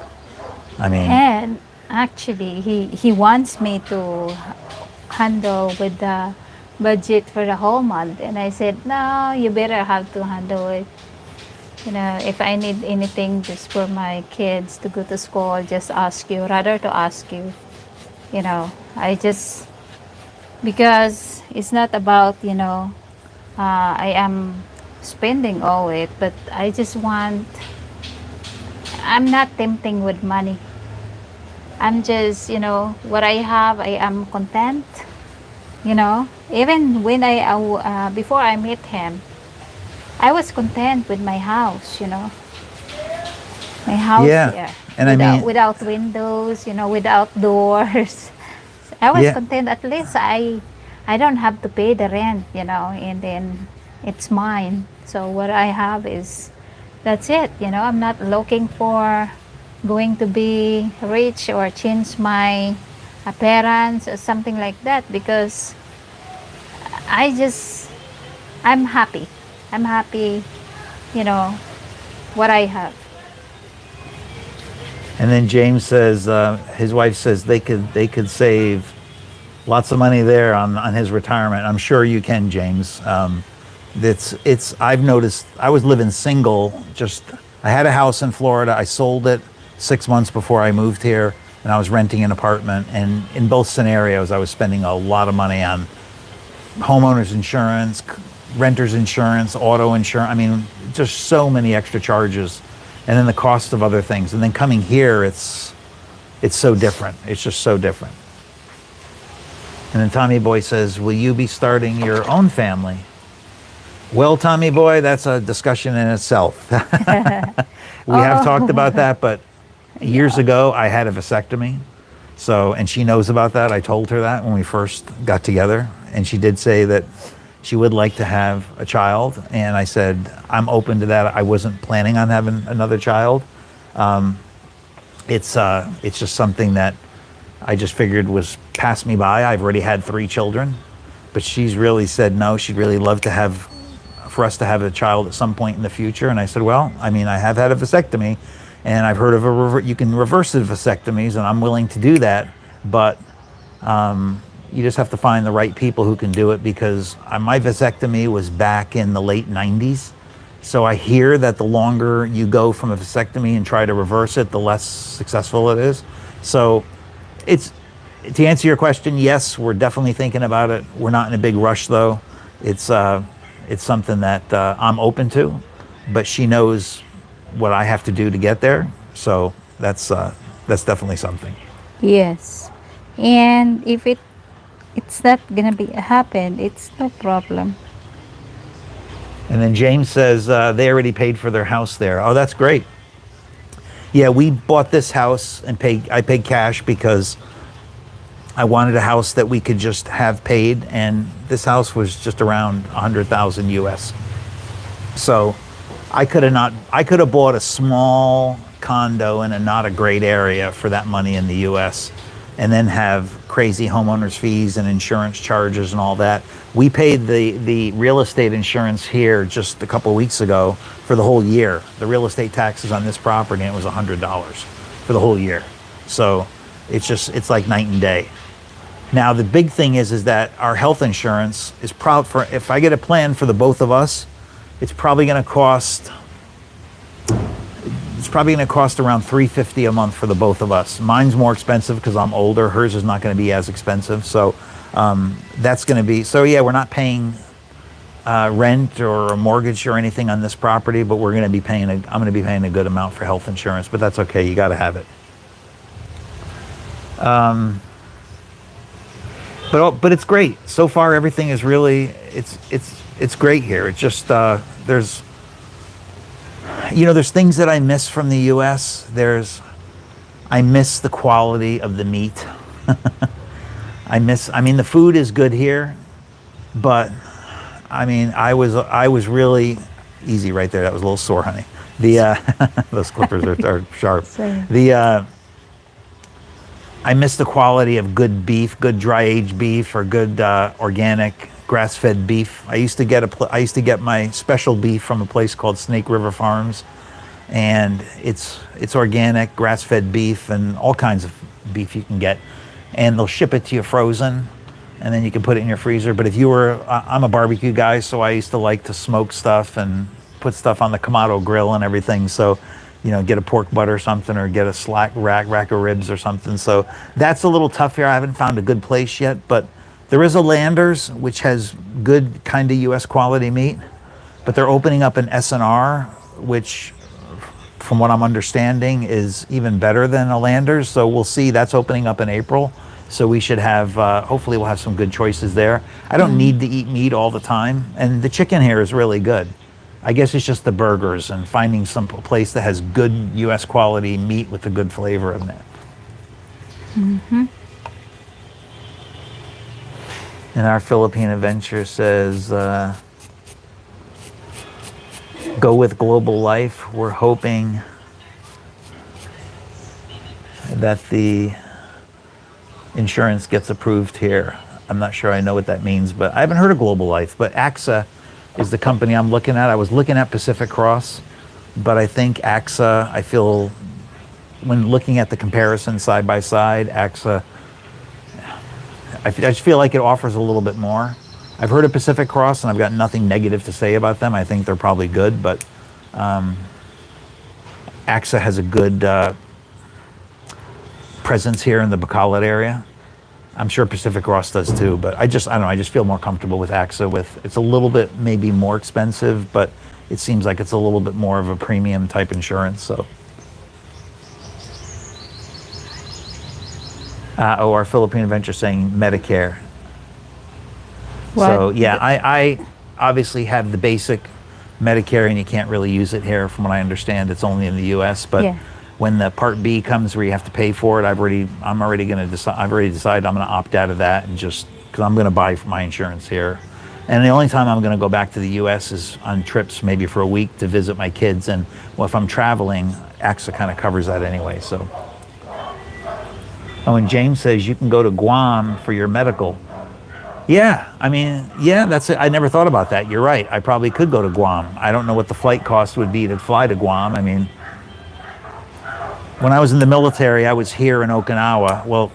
[SPEAKER 2] I mean,
[SPEAKER 1] And actually, he wants me to handle with the budget for the whole month. And I said, no, you better have to handle it. You know, if I need anything just for my kids to go to school, just ask you, rather to ask you. You know, I just, because it's not about, I am spending all it, but I just want, I'm not tempting with money. I'm just, what I have, I am content. Even when before I met him, I was content with my house, my house
[SPEAKER 2] yeah,
[SPEAKER 1] here,
[SPEAKER 2] and I
[SPEAKER 1] without
[SPEAKER 2] mean,
[SPEAKER 1] without windows, without doors. I was
[SPEAKER 2] yeah,
[SPEAKER 1] content. At least I don't have to pay the rent, and then it's mine. So what I have is, that's it. I'm not looking for going to be rich or change my appearance or something like that, because I just, I'm happy. I'm happy, you know, what I have.
[SPEAKER 2] and then James says his wife says they could save lots of money there on his retirement. I'm sure you can, James. It's I've noticed. I was living single. Just I had a house in Florida. I sold it 6 months before I moved here, and I was renting an apartment. And in both scenarios, I was spending a lot of money on homeowners insurance, renters insurance, auto insurance. I mean, just so many extra charges, and then the cost of other things. And then coming here, it's so different. It's just so different. And then Tommy Boy says, "Will you be starting your own family?" Well, Tommy Boy, that's a discussion in itself. We have talked about
[SPEAKER 1] Oh,
[SPEAKER 2] that, but years
[SPEAKER 1] yeah.
[SPEAKER 2] ago I had a vasectomy. So, and she knows about that. I told her that when we first got together, and she did say that she would like to have a child. And I said, I'm open to that. I wasn't planning on having another child. It's just something that I just figured was passed me by. I've already had 3 children, but she's really said no. She'd really love to have for us to have a child at some point in the future. And I said, well, I mean, I have had a vasectomy, and I've heard of you can reverse the vasectomies, and I'm willing to do that, but you just have to find the right people who can do it, because my vasectomy was back in the late 90s. So I hear that the longer you go from a vasectomy and try to reverse it, the less successful it is. So it's to answer your question, yes, we're definitely thinking about it. We're not in a big rush though. It's something that I'm open to, but she knows what I have to do to get there. So that's definitely something.
[SPEAKER 1] Yes. And if it's not gonna be happen, it's no problem.
[SPEAKER 2] And then James says they already paid for their house there. Oh, that's great. Yeah, we bought this house and I paid cash because I wanted a house that we could just have paid, and this house was just around 100,000 US. So I could have bought a small condo in a not a great area for that money in the US, and then have crazy homeowners fees and insurance charges and all that. We paid the real estate insurance here just a couple of weeks ago for the whole year. The real estate taxes on this property, and it was $100 for the whole year. So it's like night and day. Now the big thing is that our health insurance is if I get a plan for the both of us, it's probably going to cost around $350 a month for the both of us. Mine's more expensive because I'm older. Hers is not going to be as expensive. So that's going to be, so yeah, we're not paying rent or a mortgage or anything on this property, but we're going to be paying, I'm going to be paying a good amount for health insurance, but that's okay. You got to have it. But it's great. So far, everything is really, it's great here. It's just, there's things that I miss from the U.S. I miss the quality of the meat. I mean, the food is good here, but I mean, I was really easy right there. That was a little sore, honey. Those clippers are sharp. Same. I miss the quality of good beef, good dry aged beef, or good organic grass-fed beef. I used to get my special beef from a place called Snake River Farms, and it's organic grass-fed beef and all kinds of beef you can get, and they'll ship it to you frozen, and then you can put it in your freezer. But I'm a barbecue guy, so I used to like to smoke stuff and put stuff on the Kamado grill and everything. So, get a pork butt or something, or get a rack of ribs or something. So that's a little tough here. I haven't found a good place yet, but there is a Landers, which has good kind of U.S. quality meat, but they're opening up an S&R, which, from what I'm understanding, is even better than a Landers. So we'll see. That's opening up in April. So we should have, hopefully we'll have some good choices there. I don't need to eat meat all the time, and the chicken here is really good. I guess it's just the burgers and finding some place that has good U.S. quality meat with a good flavor in it.
[SPEAKER 1] Mm-hmm.
[SPEAKER 2] And our Philippine adventure says, go with Global Life. We're hoping that the insurance gets approved here. I'm not sure I know what that means, but I haven't heard of Global Life. But AXA is the company I'm looking at. I was looking at Pacific Cross, but I think AXA, I feel, when looking at the comparison side by side, AXA, I just feel like it offers a little bit more. I've heard of Pacific Cross, and I've got nothing negative to say about them. I think they're probably good, but AXA has a good presence here in the Bacolod area. I'm sure Pacific Cross does too, but I don't know, I just feel more comfortable with AXA. It's a little bit maybe more expensive, but it seems like it's a little bit more of a premium type insurance. So, our Philippine adventure saying Medicare.
[SPEAKER 1] What?
[SPEAKER 2] So yeah, I obviously have the basic Medicare, and you can't really use it here, from what I understand. It's only in the U.S., but
[SPEAKER 1] Yeah.
[SPEAKER 2] when the Part B comes where you have to pay for it, I've already decided I'm going to opt out of that, and just because I'm going to buy my insurance here. And the only time I'm going to go back to the U.S. is on trips, maybe for a week, to visit my kids. And if I'm traveling, AXA kind of covers that anyway. So, and James says you can go to Guam for your medical. Yeah, I mean, yeah, that's it. I never thought about that. You're right. I probably could go to Guam. I don't know what the flight cost would be to fly to Guam. I mean, when I was in the military, I was here in Okinawa. Well,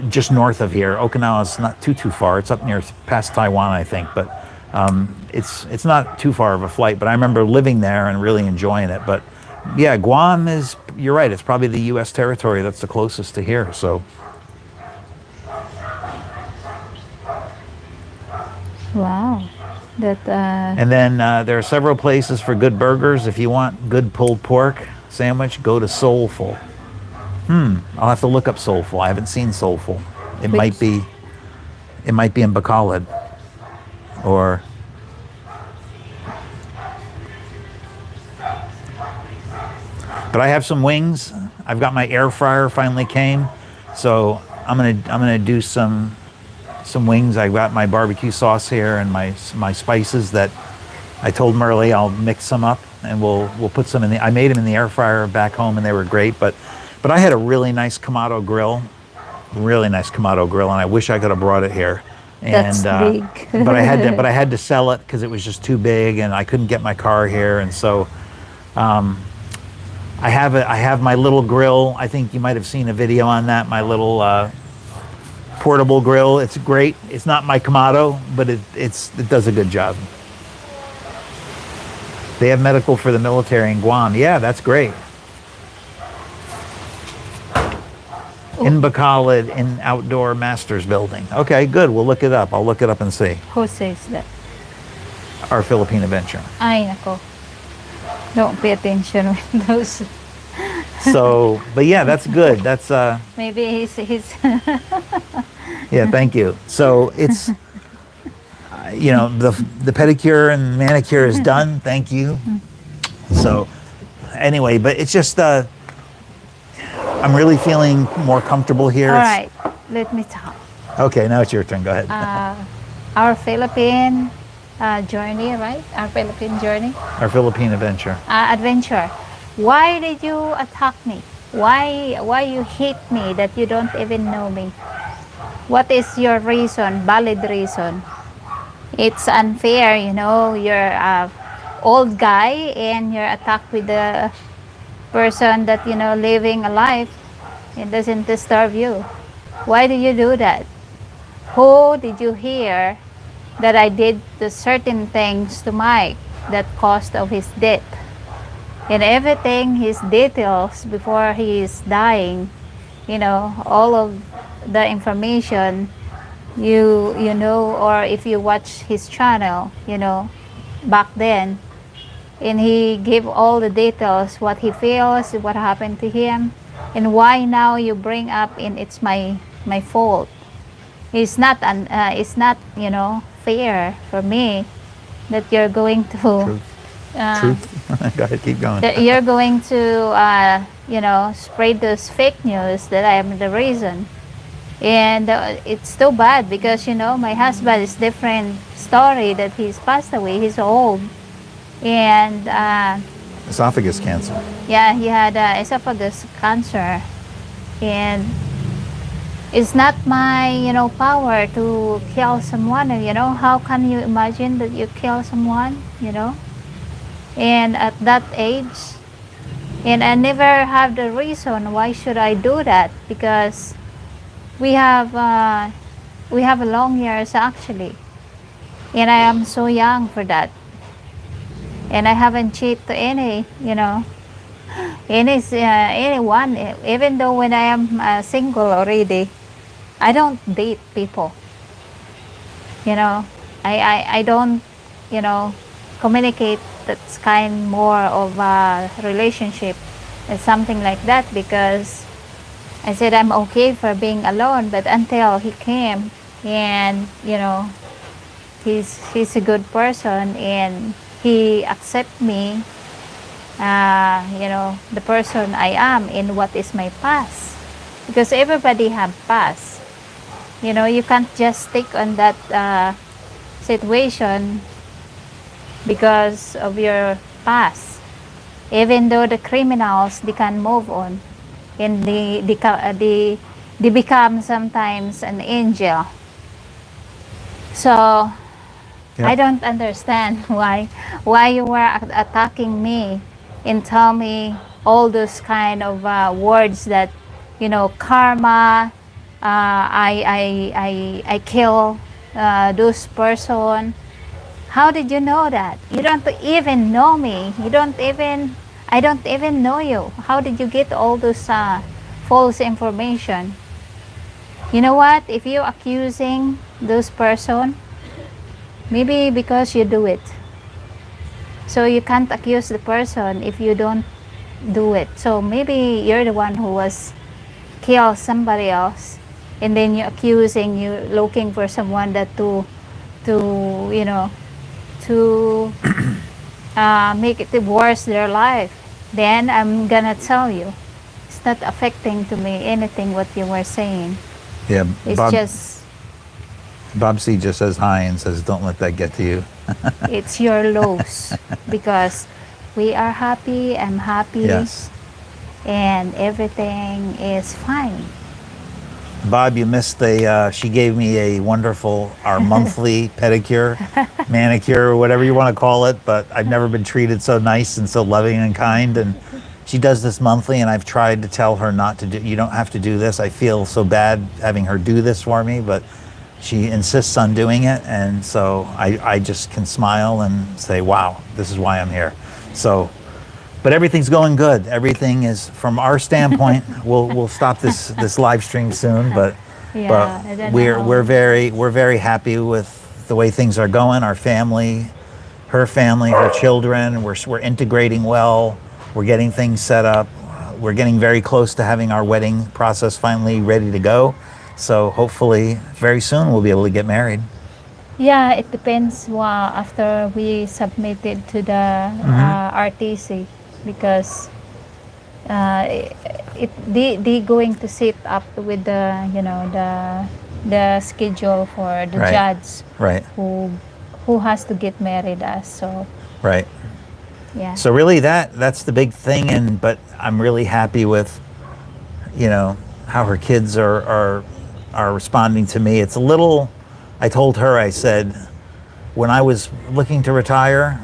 [SPEAKER 2] just north of here. Okinawa's not too far. It's up near past Taiwan, I think. But it's not too far of a flight. But I remember living there and really enjoying it. But yeah, Guam is, you're right, it's probably the U.S. territory that's the closest to here. So.
[SPEAKER 1] Wow.
[SPEAKER 2] And then there are several places for good burgers. If you want good pulled pork sandwich, go to Soulful. I'll have to look up Soulful. I haven't seen Soulful. It might be in Bacolod, or but I have some wings. I've got my air fryer finally came, so I'm gonna do some wings. I got my barbecue sauce here and my spices that I told Merle I'll mix some up and we'll put some in the. I made them in the air fryer back home and they were great. But I had a really nice Kamado grill, and I wish I could have brought it here. And
[SPEAKER 1] That's big.
[SPEAKER 2] but I had to sell it because it was just too big, and I couldn't get my car here, and so I have my little grill. I think you might have seen a video on that. My little portable grill. It's great. It's not my Kamado, but it does a good job. They have medical for the military in Guam. Yeah, that's great. In Bacolod, in Outdoor Masters Building. Okay, good. We'll look it up. I'll look it up and see.
[SPEAKER 1] Who says that?
[SPEAKER 2] Our Philippine adventure.
[SPEAKER 1] Ay, nako. Don't pay attention with those.
[SPEAKER 2] So, but yeah, that's good. That's
[SPEAKER 1] Maybe he's
[SPEAKER 2] yeah. Thank you. So it's the pedicure and manicure is done. Thank you. So anyway, but it's just I'm really feeling more comfortable here.
[SPEAKER 1] all right. Let me talk.
[SPEAKER 2] Okay, now it's your turn. Go ahead.
[SPEAKER 1] Our Philippine journey, right? Our Philippine journey,
[SPEAKER 2] Our Philippine adventure.
[SPEAKER 1] adventure. Why did you attack me? Why you hate me that you don't even know me? What is your reason? Valid reason? It's unfair, You're a old guy and you're attacked with the person that living a life. It doesn't disturb you. Why do you do that? Who did you hear that I did the certain things to Mike that caused of his death? And everything, his details before he is dying, all of the information you know, or if you watch his channel, back then, and he gave all the details, what he feels, what happened to him, and why now you bring up in it's my fault. It's not fair for me that you're going to
[SPEAKER 2] Truth.
[SPEAKER 1] uh,
[SPEAKER 2] Truth. Go ahead, keep going.
[SPEAKER 1] that you're going to spread those fake news that I am the reason. And it's too bad because my husband is different story, that he's passed away, he's old, and
[SPEAKER 2] Esophagus cancer.
[SPEAKER 1] yeah, he had esophagus cancer, and it's not my power to kill someone. How can you imagine that you kill someone, and at that age? And I never have the reason why should I do that, because we have a long years actually, and I am so young for that, and I haven't cheated to anyone. Even though when I am single already, I don't date people. I don't communicate that's kind more of a relationship and something like that, because I said I'm okay for being alone, but until he came, and he's a good person and he accept me, the person I am in what is my past, because everybody have past. You can't just stick on that situation because of your past. Even though the criminals, they can move on, and they become sometimes an angel. So
[SPEAKER 2] Yeah.
[SPEAKER 1] I don't understand why you were attacking me and tell me all those kind of words that karma. I kill those person. How did you know that? You don't even know me. I don't even know you. How did you get all those false information? You know what? If you're accusing those person, maybe because you do it. So you can't accuse the person if you don't do it. So maybe you're the one who was kill somebody else, and then you're accusing, you looking for someone that to make it worse their life. Then I'm gonna tell you, it's not affecting to me anything what you were saying.
[SPEAKER 2] Yeah,
[SPEAKER 1] It's just,
[SPEAKER 2] Bob C just says hi and says, "Don't let that get to you."
[SPEAKER 1] it's your loss because we are happy, I'm happy,
[SPEAKER 2] Yes.
[SPEAKER 1] and everything is fine.
[SPEAKER 2] Bob, you missed the, she gave me a wonderful, our monthly pedicure, manicure, or whatever you want to call it, but I've never been treated so nice and so loving and kind. And she does this monthly, and I've tried to tell her not to do, you don't have to do this. I feel so bad having her do this for me, but she insists on doing it. And so I just can smile and say, wow, this is why I'm here. So, but everything's going good. Everything is, from our standpoint. We'll stop this live stream soon, but
[SPEAKER 1] Yeah, I don't know
[SPEAKER 2] we're very happy with the way things are going. Our family, her children. We're integrating well. We're getting things set up. We're getting very close to having our wedding process finally ready to go. So hopefully, very soon we'll be able to get married.
[SPEAKER 1] Yeah, it depends after we submit it to the RTC because they going to sit up with the the schedule for the
[SPEAKER 2] Right.
[SPEAKER 1] judge
[SPEAKER 2] Right.
[SPEAKER 1] who has to get married us. So
[SPEAKER 2] Right.
[SPEAKER 1] yeah.
[SPEAKER 2] So really, that's the big thing. And but I'm really happy with, how her kids are responding to me. It's a little. I told her, I said, when I was looking to retire,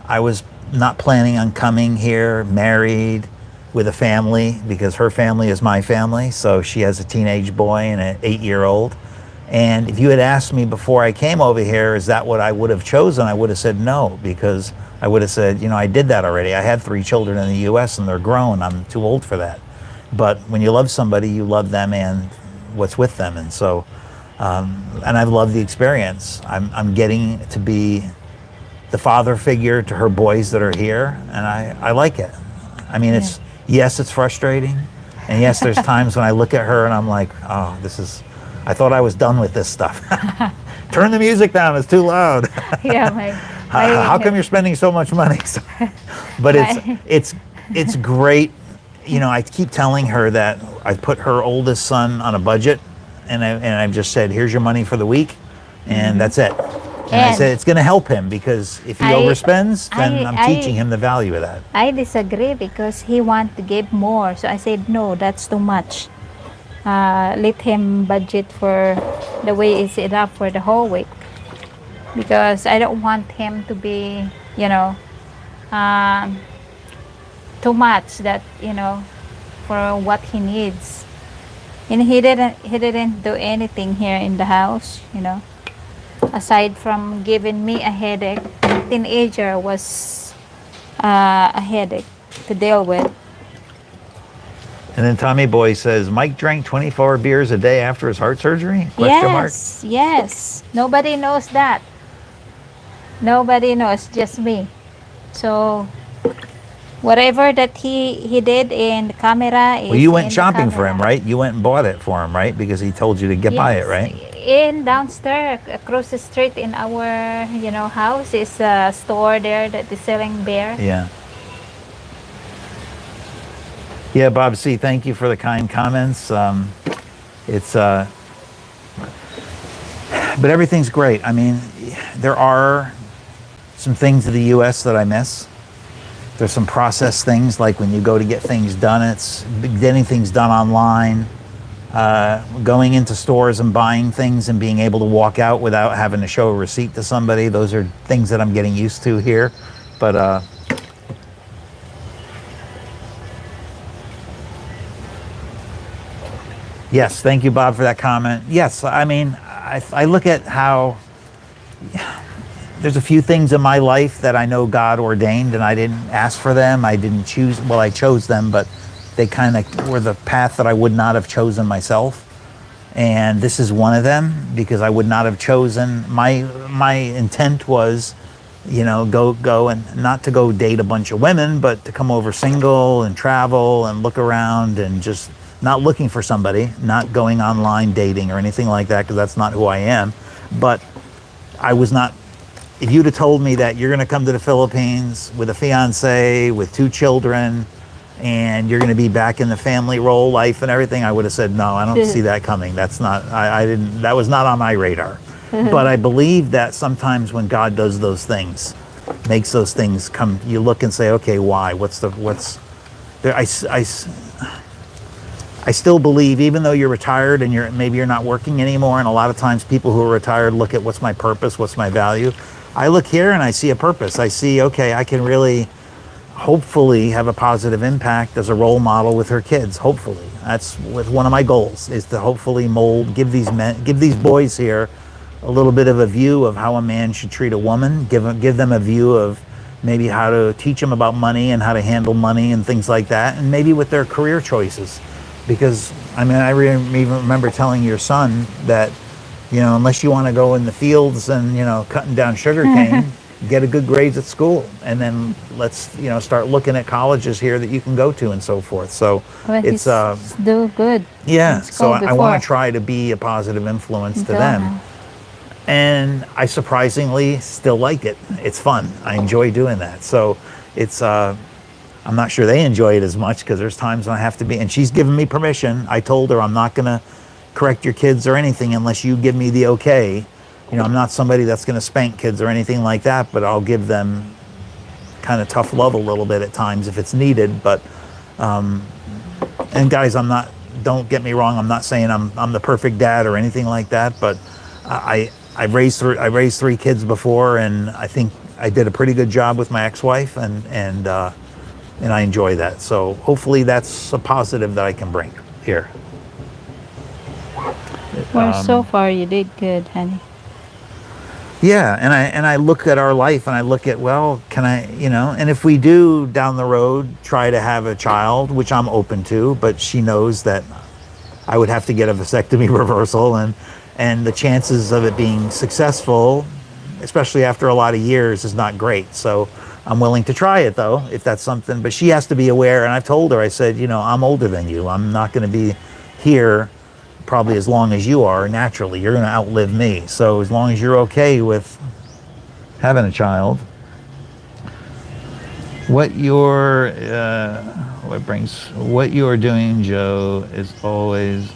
[SPEAKER 2] I was not planning on coming here married with a family because her family is my family. So she has a teenage boy and an 8-year-old. And if you had asked me before I came over here, is that what I would have chosen? I would have said no, because I would have said, I did that already. I had 3 children in the US and they're grown. I'm too old for that. But when you love somebody, you love them and what's with them. And so, and I've loved the experience. I'm getting to be the father figure to her boys that are here, and I like it. I mean, yes, it's frustrating, and yes, there's times when I look at her and I'm like, oh, I thought I was done with this stuff. Turn the music down, it's too loud.
[SPEAKER 1] Yeah,
[SPEAKER 2] How come you're spending so much money? But it's great. I keep telling her that I put her oldest son on a budget, and I've just said, here's your money for the week, and that's it. And I said it's going to help him, because if he overspends, then I'm teaching him the value of that.
[SPEAKER 1] I disagree because he want to give more. So I said, no, that's too much. Let him budget for the way it's enough for the whole week. Because I don't want him to be, too much that, for what he needs. And he didn't do anything here in the house, aside from giving me a headache. Teenager was a headache to deal with.
[SPEAKER 2] And then Tommy Boy says, Mike drank 24 beers a day after his heart surgery?
[SPEAKER 1] Yes. Nobody knows that. Nobody knows, just me. So whatever that he did in the camera is.
[SPEAKER 2] Well, you went shopping for him, right? You went and bought it for him, right? Because he told you to buy it, right?
[SPEAKER 1] In downstairs, across the street in our house is a store there that is selling beer.
[SPEAKER 2] Yeah. Yeah, Bob C., thank you for the kind comments. But everything's great. I mean, there are some things in the U.S. that I miss. There's some process things, like when you go to get things done, it's getting things done online, going into stores and buying things and being able to walk out without having to show a receipt to somebody. Those are things that I'm getting used to here. But yes, thank you, Bob, for that comment. Yes, I mean, I look at how there's a few things in my life that I know God ordained, and I didn't ask for them. I didn't choose. Well, I chose them, but they kind of were the path that I would not have chosen myself. And this is one of them, because I would not have chosen. My intent was, go and not to go date a bunch of women, but to come over single and travel and look around, and just not looking for somebody, not going online dating or anything like that, because that's not who I am. But I was not. If you'd have told me that you're going to come to the Philippines with a fiance, with 2 children, and you're going to be back in the family role life and everything, I would have said, no, I don't see that coming. That's not, I didn't, that was not on my radar. But I believe that sometimes when God does those things, makes those things come, you look and say, okay, why? There, I still believe, even though you're retired and maybe you're not working anymore, and a lot of times people who are retired look at what's my purpose, what's my value. I look here and I see a purpose. I see, okay, I can really hopefully have a positive impact as a role model with her kids. Hopefully, that's with one of my goals, is to hopefully mold, give these boys here a little bit of a view of how a man should treat a woman, give them a view of maybe how to teach them about money and how to handle money and things like that, and maybe with their career choices. Because I mean, even remember telling your son that, unless you want to go in the fields and, cutting down sugar cane, get a good grades at school, and then let's, start looking at colleges here that you can go to and so forth. So
[SPEAKER 1] But
[SPEAKER 2] it's
[SPEAKER 1] he's do good.
[SPEAKER 2] yeah.
[SPEAKER 1] in
[SPEAKER 2] So
[SPEAKER 1] school
[SPEAKER 2] I want
[SPEAKER 1] before.
[SPEAKER 2] to try to be a positive influence to
[SPEAKER 1] Go
[SPEAKER 2] them,
[SPEAKER 1] ahead.
[SPEAKER 2] and I surprisingly still like it. It's fun. I enjoy doing that. So it's I'm not sure they enjoy it as much, because there's times when I have to be, and she's given me permission. I told her, I'm not going to correct your kids or anything unless you give me the okay. I'm not somebody that's going to spank kids or anything like that, but I'll give them kind of tough love a little bit at times if it's needed. But and guys, don't get me wrong, I'm not saying I'm the perfect dad or anything like that, but I raised three kids before, and I think I did a pretty good job with my ex-wife, and I enjoy that. So hopefully that's a positive that I can bring here.
[SPEAKER 1] Well, so far you did good, honey.
[SPEAKER 2] Yeah, and I look at our life and I look at, well, can I, and if we do down the road try to have a child, which I'm open to, but she knows that I would have to get a vasectomy reversal, and the chances of it being successful, especially after a lot of years, is not great. So I'm willing to try it, though, if that's something. But she has to be aware, and I've told her, I said, I'm older than you. I'm not going to be here probably as long as you are. Naturally, you're going to outlive me. So as long as you're okay with having a child, what you're doing, Joe, is always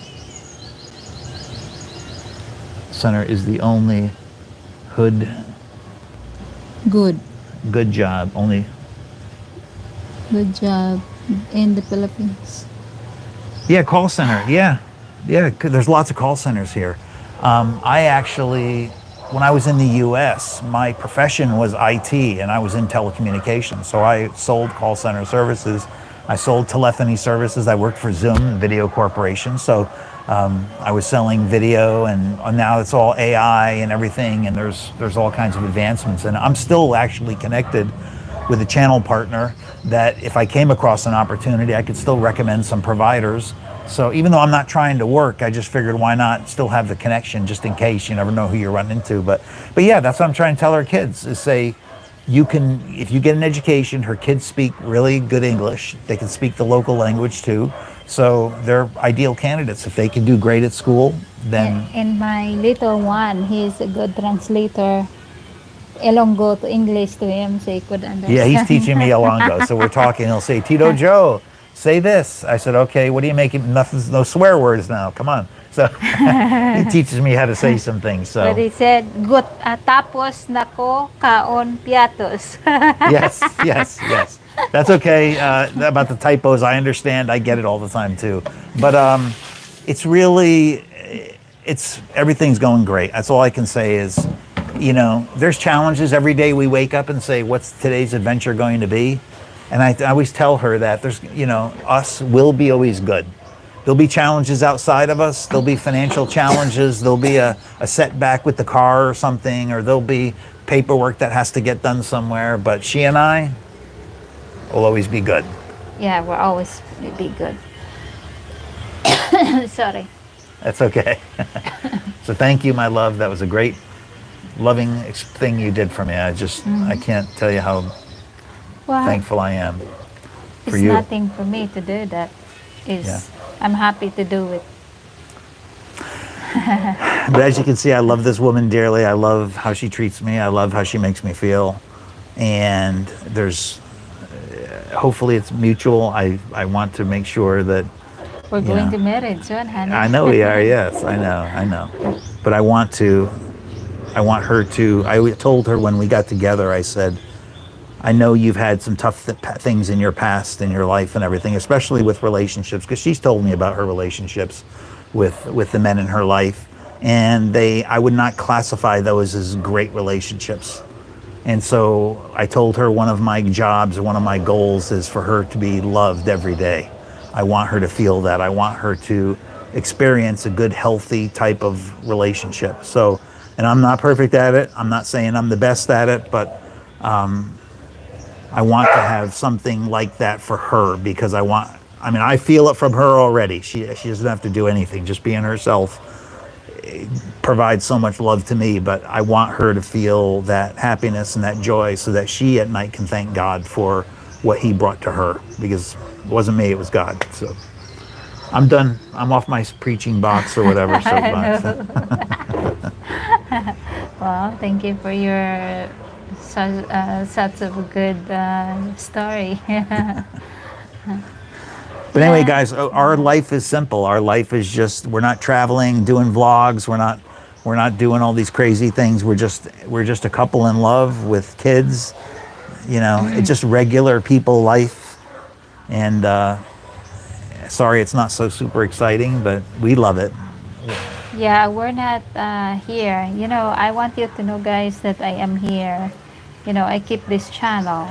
[SPEAKER 2] center is the only
[SPEAKER 1] Good.
[SPEAKER 2] good job. Only
[SPEAKER 1] Good job in the Philippines.
[SPEAKER 2] yeah, call center. Yeah. 'Cause there's lots of call centers here. I actually, when I was in the U.S., my profession was IT, and I was in telecommunications. So I sold call center services. I sold telephony services. I worked for Zoom Video Corporation. So I was selling video, and now it's all AI and everything, and there's all kinds of advancements. And I'm still actually connected with a channel partner that if I came across an opportunity, I could still recommend some providers. So even though I'm not trying to work, I just figured why not still have the connection, just in case. You never know who you're running into. But yeah, that's what I'm trying to tell our kids, is say, if you get an education, her kids speak really good English. They can speak the local language too. So they're ideal candidates. If they can do great at school, then
[SPEAKER 1] And my little one, he's a good translator. Elongo to English to him, so he could understand.
[SPEAKER 2] yeah, he's teaching me Alongo. So we're talking, he'll say, Tito Joe, say this. I said, okay, what are you making? Nothing, no swear words now. Come on. So he teaches me how to say some things. So
[SPEAKER 1] But he said, "Gut tapos nako kaon piatos."
[SPEAKER 2] yes. That's okay. About the typos, I understand. I get it all the time too. But it's really, everything's going great. That's all I can say is, there's challenges every day. We wake up and say, what's today's adventure going to be? And I always tell her that there's, us will be always good. There'll be challenges outside of us. There'll be financial challenges. There'll be a setback with the car or something, or there'll be paperwork that has to get done somewhere. But she and I will always be good.
[SPEAKER 1] Yeah, we'll always be good. Sorry.
[SPEAKER 2] That's okay. So thank you, my love. That was a great, loving thing you did for me. I can't tell you how
[SPEAKER 1] Well,
[SPEAKER 2] thankful I am for
[SPEAKER 1] it's
[SPEAKER 2] you.
[SPEAKER 1] nothing for me to do that.
[SPEAKER 2] Yeah.
[SPEAKER 1] I'm happy to do it.
[SPEAKER 2] But as you can see, I love this woman dearly. I love how she treats me. I love how she makes me feel. And hopefully it's mutual. I want to make sure that,
[SPEAKER 1] We're
[SPEAKER 2] you
[SPEAKER 1] going
[SPEAKER 2] know,
[SPEAKER 1] to marriage soon,
[SPEAKER 2] I
[SPEAKER 1] honey.
[SPEAKER 2] know we are. Yes, I know. But I want her to. I told her when we got together, I said, I know you've had some tough things in your past, in your life, and everything, especially with relationships, because she's told me about her relationships with the men in her life, and I would not classify those as great relationships. And so I told her one of my jobs or one of my goals is for her to be loved every day. I want her to feel that. I want her to experience a good, healthy type of relationship. So, and I'm not perfect at it. I'm not saying I'm the best at it, but I want to have something like that for her because I mean, I feel it from her already. She doesn't have to do anything. Just being herself provides so much love to me, but I want her to feel that happiness and that joy so that she at night can thank God for what he brought to her because it wasn't me, it was God. So I'm done. I'm off my preaching box or whatever
[SPEAKER 1] I
[SPEAKER 2] soapbox.
[SPEAKER 1] know. Well, thank you for your such of a good story.
[SPEAKER 2] But anyway,
[SPEAKER 1] Yeah.
[SPEAKER 2] guys, our life is simple. Our life is just we're not traveling, doing vlogs. We're not doing all these crazy things. We're just a couple in love with kids. You know, it's just regular people life. And sorry, it's not so super exciting, but we love it.
[SPEAKER 1] Yeah, we're not here. I want you to know, guys, that I am here. I keep this channel.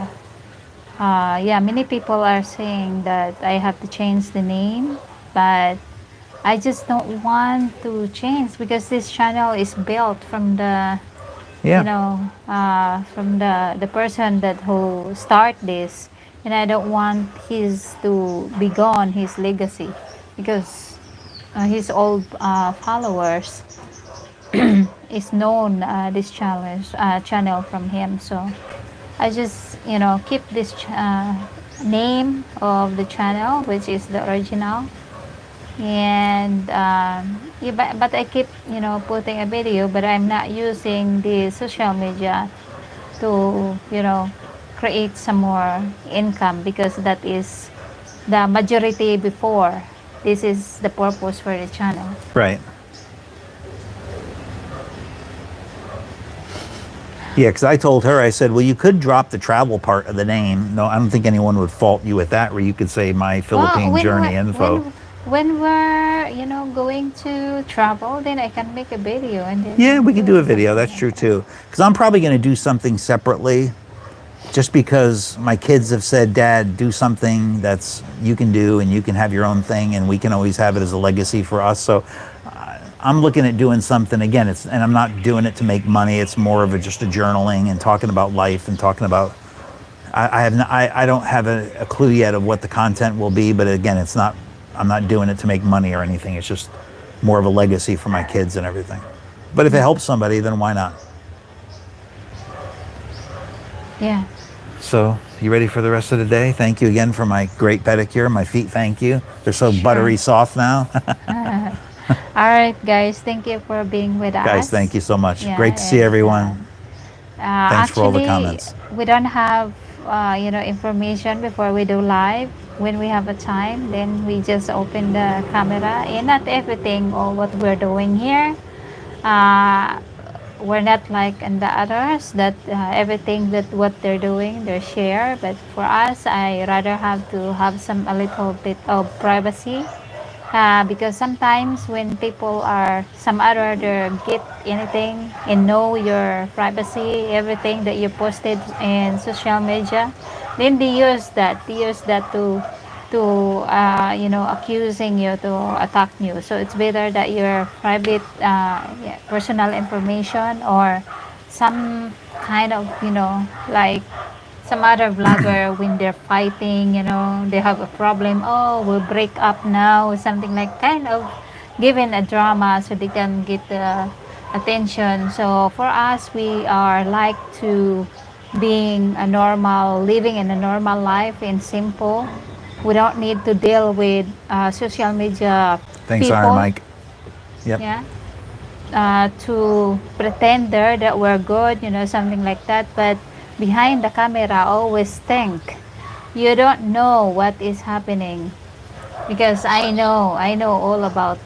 [SPEAKER 1] Yeah, many people are saying that I have to change the name, but I just don't want to change because this channel is built from
[SPEAKER 2] Yeah,
[SPEAKER 1] the person that who start this, and I don't want his to be gone, his legacy, because his old followers is known this channel from him. So I just keep this name of the channel, which is the original, and yeah, but I keep putting a video, but I'm not using the social media to create some more income because that is the majority before. This is the purpose for the channel.
[SPEAKER 2] right. Yeah, because I told her, I said, well, you could drop the travel part of the name. No, I don't think anyone would fault you with that, where you could say my
[SPEAKER 1] Well,
[SPEAKER 2] Philippine journey info.
[SPEAKER 1] when we're going to travel, then I can make a video and
[SPEAKER 2] Yeah,
[SPEAKER 1] then
[SPEAKER 2] we
[SPEAKER 1] do
[SPEAKER 2] could do a video.
[SPEAKER 1] something
[SPEAKER 2] That's
[SPEAKER 1] like
[SPEAKER 2] true
[SPEAKER 1] that.
[SPEAKER 2] too. Because I'm probably going to do something separately just because my kids have said, Dad, do something that's you can do and you can have your own thing and we can always have it as a legacy for us. So I'm looking at doing something again. And I'm not doing it to make money. It's more of just a journaling and talking about life and talking about. I don't have a clue yet of what the content will be, but again, it's not. I'm not doing it to make money or anything. It's just more of a legacy for my kids and everything. But if it helps somebody, then why not?
[SPEAKER 1] Yeah.
[SPEAKER 2] So, you ready for the rest of the day? Thank you again for my great pedicure. My feet, thank you. They're so
[SPEAKER 1] Sure.
[SPEAKER 2] buttery soft now.
[SPEAKER 1] All right, guys. Thank you for being with
[SPEAKER 2] Guys, thank
[SPEAKER 1] us.
[SPEAKER 2] you so much.
[SPEAKER 1] Yeah,
[SPEAKER 2] Great to see
[SPEAKER 1] and
[SPEAKER 2] everyone. Thanks for all the
[SPEAKER 1] actually,
[SPEAKER 2] comments.
[SPEAKER 1] we don't have information before we do live. When we have a time, then we just open the camera. And not everything or what we're doing here. Uh, we're not like in the others that everything that what they're doing they share. But for us, I rather have to have some a little bit of privacy because sometimes when people are some other they get anything and know your privacy, everything that you posted in social media, then they use that to accusing you, to attack you. So it's better that your private yeah, personal information or some kind of like some other vlogger when they're fighting, they have a problem, oh, we'll break up now, something like kind of giving a drama so they can get the attention. So for us, we are like to being a normal, living in a normal life and simple. We don't need to deal with social media
[SPEAKER 2] Thanks, Iron
[SPEAKER 1] people,
[SPEAKER 2] Mike. Yep.
[SPEAKER 1] yeah, to pretend there that we're good, something like that. But behind the camera, always think you don't know what is happening, because I know all about,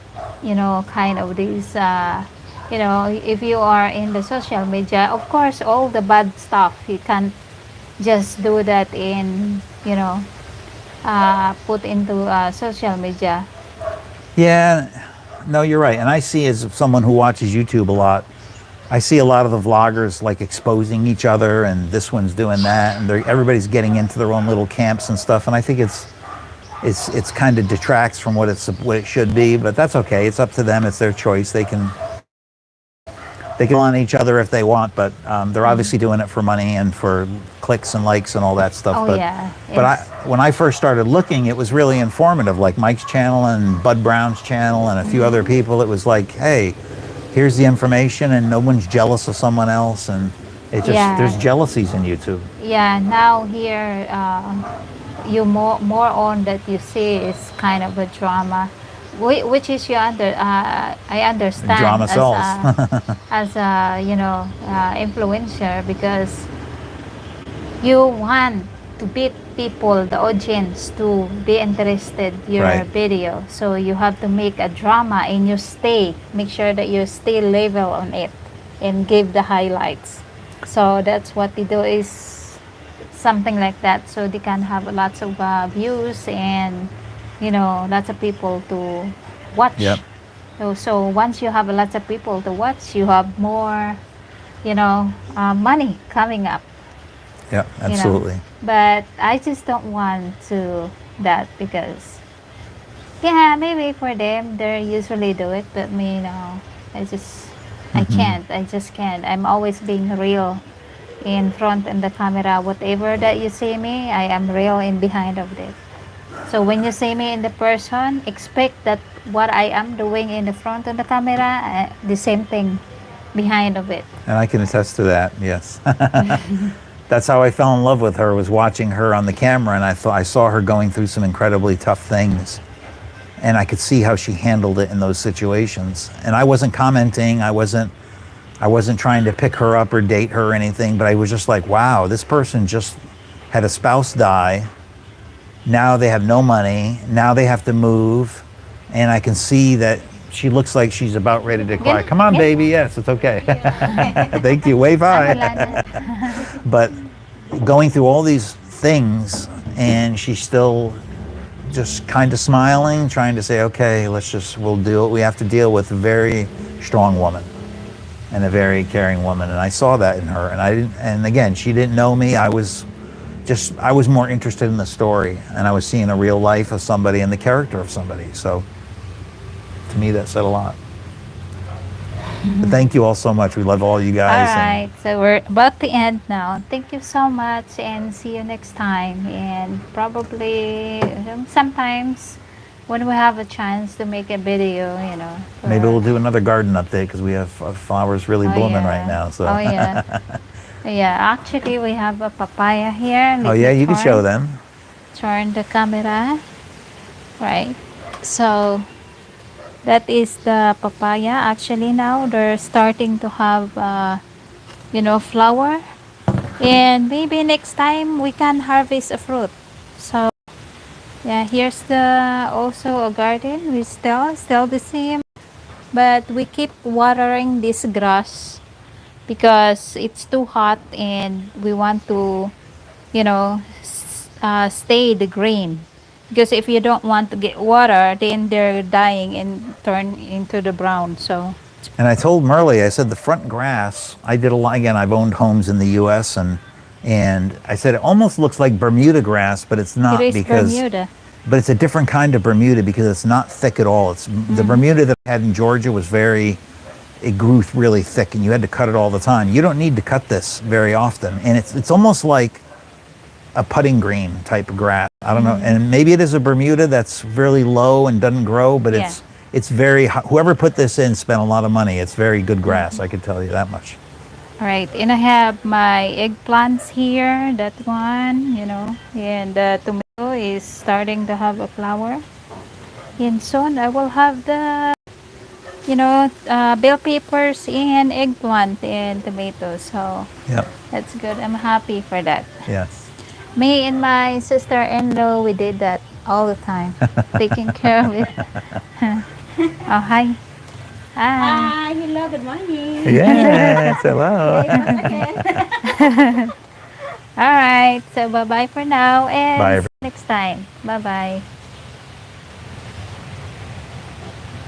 [SPEAKER 1] kind of these, if you are in the social media, of course, all the bad stuff, you can't just do that in, put into social media.
[SPEAKER 2] Yeah, no, you're right. And I see, as someone who watches YouTube a lot, I see a lot of the vloggers like exposing each other, and this one's doing that, and everybody's getting into their own little camps and stuff. And I think it's kind of detracts from what it should be, but that's okay. It's up to them. It's their choice. They can on each other if they want, but they're obviously doing it for money and for clicks and likes and all that stuff.
[SPEAKER 1] Oh
[SPEAKER 2] But
[SPEAKER 1] yeah,
[SPEAKER 2] when I first started looking, it was really informative. Like Mike's channel and Bud Brown's channel and a few other people. It was like, hey, here's the information, and no one's jealous of someone else, and there's
[SPEAKER 1] yeah,
[SPEAKER 2] jealousies in YouTube.
[SPEAKER 1] yeah. Now here, you more on that you see is kind of a drama, which is I understand
[SPEAKER 2] Drama sells.
[SPEAKER 1] as a, influencer, because you want to beat people, the audience, to be interested your
[SPEAKER 2] Right.
[SPEAKER 1] video, so you have to make a drama, and you make sure that you stay level on it and give the highlights. So that's what they do, is something like that, so they can have lots of views, and lots of people to watch.
[SPEAKER 2] Yep.
[SPEAKER 1] So once you have lots of people to watch, you have more, money coming up,
[SPEAKER 2] Yep.
[SPEAKER 1] you know
[SPEAKER 2] Absolutely.
[SPEAKER 1] but I just don't want to that, because yeah, maybe for them they usually do it, but me, no. I just can't. I'm always being real in front in the camera. Whatever that you see me, I am real in behind of it. So when you see me in the person, expect that what I am doing in the front of the camera, the same thing behind of it.
[SPEAKER 2] And I can attest to that. Yes. That's how I fell in love with her, was watching her on the camera, and I saw her going through some incredibly tough things, and I could see how she handled it in those situations. And I wasn't commenting. I wasn't trying to pick her up or date her or anything, but I was just like, wow, this person just had a spouse die. Now they have no money. Now they have to move. And I can see that she looks like she's about ready to cry.
[SPEAKER 1] Gan-
[SPEAKER 2] Come on,
[SPEAKER 1] gan-
[SPEAKER 2] baby. Yes, it's okay. Thank you. Wave
[SPEAKER 1] Ah,
[SPEAKER 2] hi.
[SPEAKER 1] wala na.
[SPEAKER 2] But going through all these things, and she's still just kind of smiling, trying to say, okay, we'll do what we have to deal with. A very strong woman and a very caring woman. And I saw that in her. And again, she didn't know me. I was more interested in the story, and I was seeing a real life of somebody and the character of somebody. So to me, that said a lot. But thank you all so much. We love all you
[SPEAKER 1] All
[SPEAKER 2] guys.
[SPEAKER 1] right, so we're about to end now. Thank you so much, and see you next time. And probably sometimes when we have a chance to make a video,
[SPEAKER 2] Maybe we'll
[SPEAKER 1] for,
[SPEAKER 2] do another garden update, because we have flowers really
[SPEAKER 1] oh
[SPEAKER 2] blooming right
[SPEAKER 1] yeah,
[SPEAKER 2] now. So.
[SPEAKER 1] oh yeah, yeah. Actually, we have a papaya here.
[SPEAKER 2] Oh
[SPEAKER 1] Let
[SPEAKER 2] yeah,
[SPEAKER 1] me
[SPEAKER 2] you can show them.
[SPEAKER 1] turn the camera, right? So that is the papaya. Actually, now they're starting to have, flower, and maybe next time we can harvest a fruit. So yeah, here's the also a garden. We still the same, but we keep watering this grass because it's too hot, and we want to, stay the green, because if you don't want to get water, then they're dying and turn into the brown. So
[SPEAKER 2] And I told Merle, I said the front grass. I did a lot. Again, I've owned homes in the U.S. and I said it almost looks like Bermuda grass, but it's
[SPEAKER 1] it
[SPEAKER 2] not,
[SPEAKER 1] is
[SPEAKER 2] because
[SPEAKER 1] Bermuda.
[SPEAKER 2] but it's a different kind of Bermuda, because it's not thick at all. It's the Bermuda that I had in Georgia was it grew really thick, and you had to cut it all the time. You don't need to cut this very often, and it's almost like a putting green type of grass. I don't know, and maybe it is a Bermuda that's really low and doesn't grow, but
[SPEAKER 1] Yeah.
[SPEAKER 2] it's very, whoever put this in spent a lot of money. It's very good grass, I can tell you that much.
[SPEAKER 1] All right, and I have my eggplants here. That one, and the tomato is starting to have a flower. And soon I will have the, bell peppers and eggplant and tomatoes. So
[SPEAKER 2] Yep.
[SPEAKER 1] that's good. I'm happy for that.
[SPEAKER 2] Yes.
[SPEAKER 1] Me and my sister-in-law, we did that all the time, taking care of it. Oh, hi. Hi.
[SPEAKER 3] Hi, hello, good morning.
[SPEAKER 2] Yes, hello.
[SPEAKER 3] Yay, once again.
[SPEAKER 1] All right. So, bye-bye for now and
[SPEAKER 2] Bye.
[SPEAKER 1] see you next time. Bye-bye.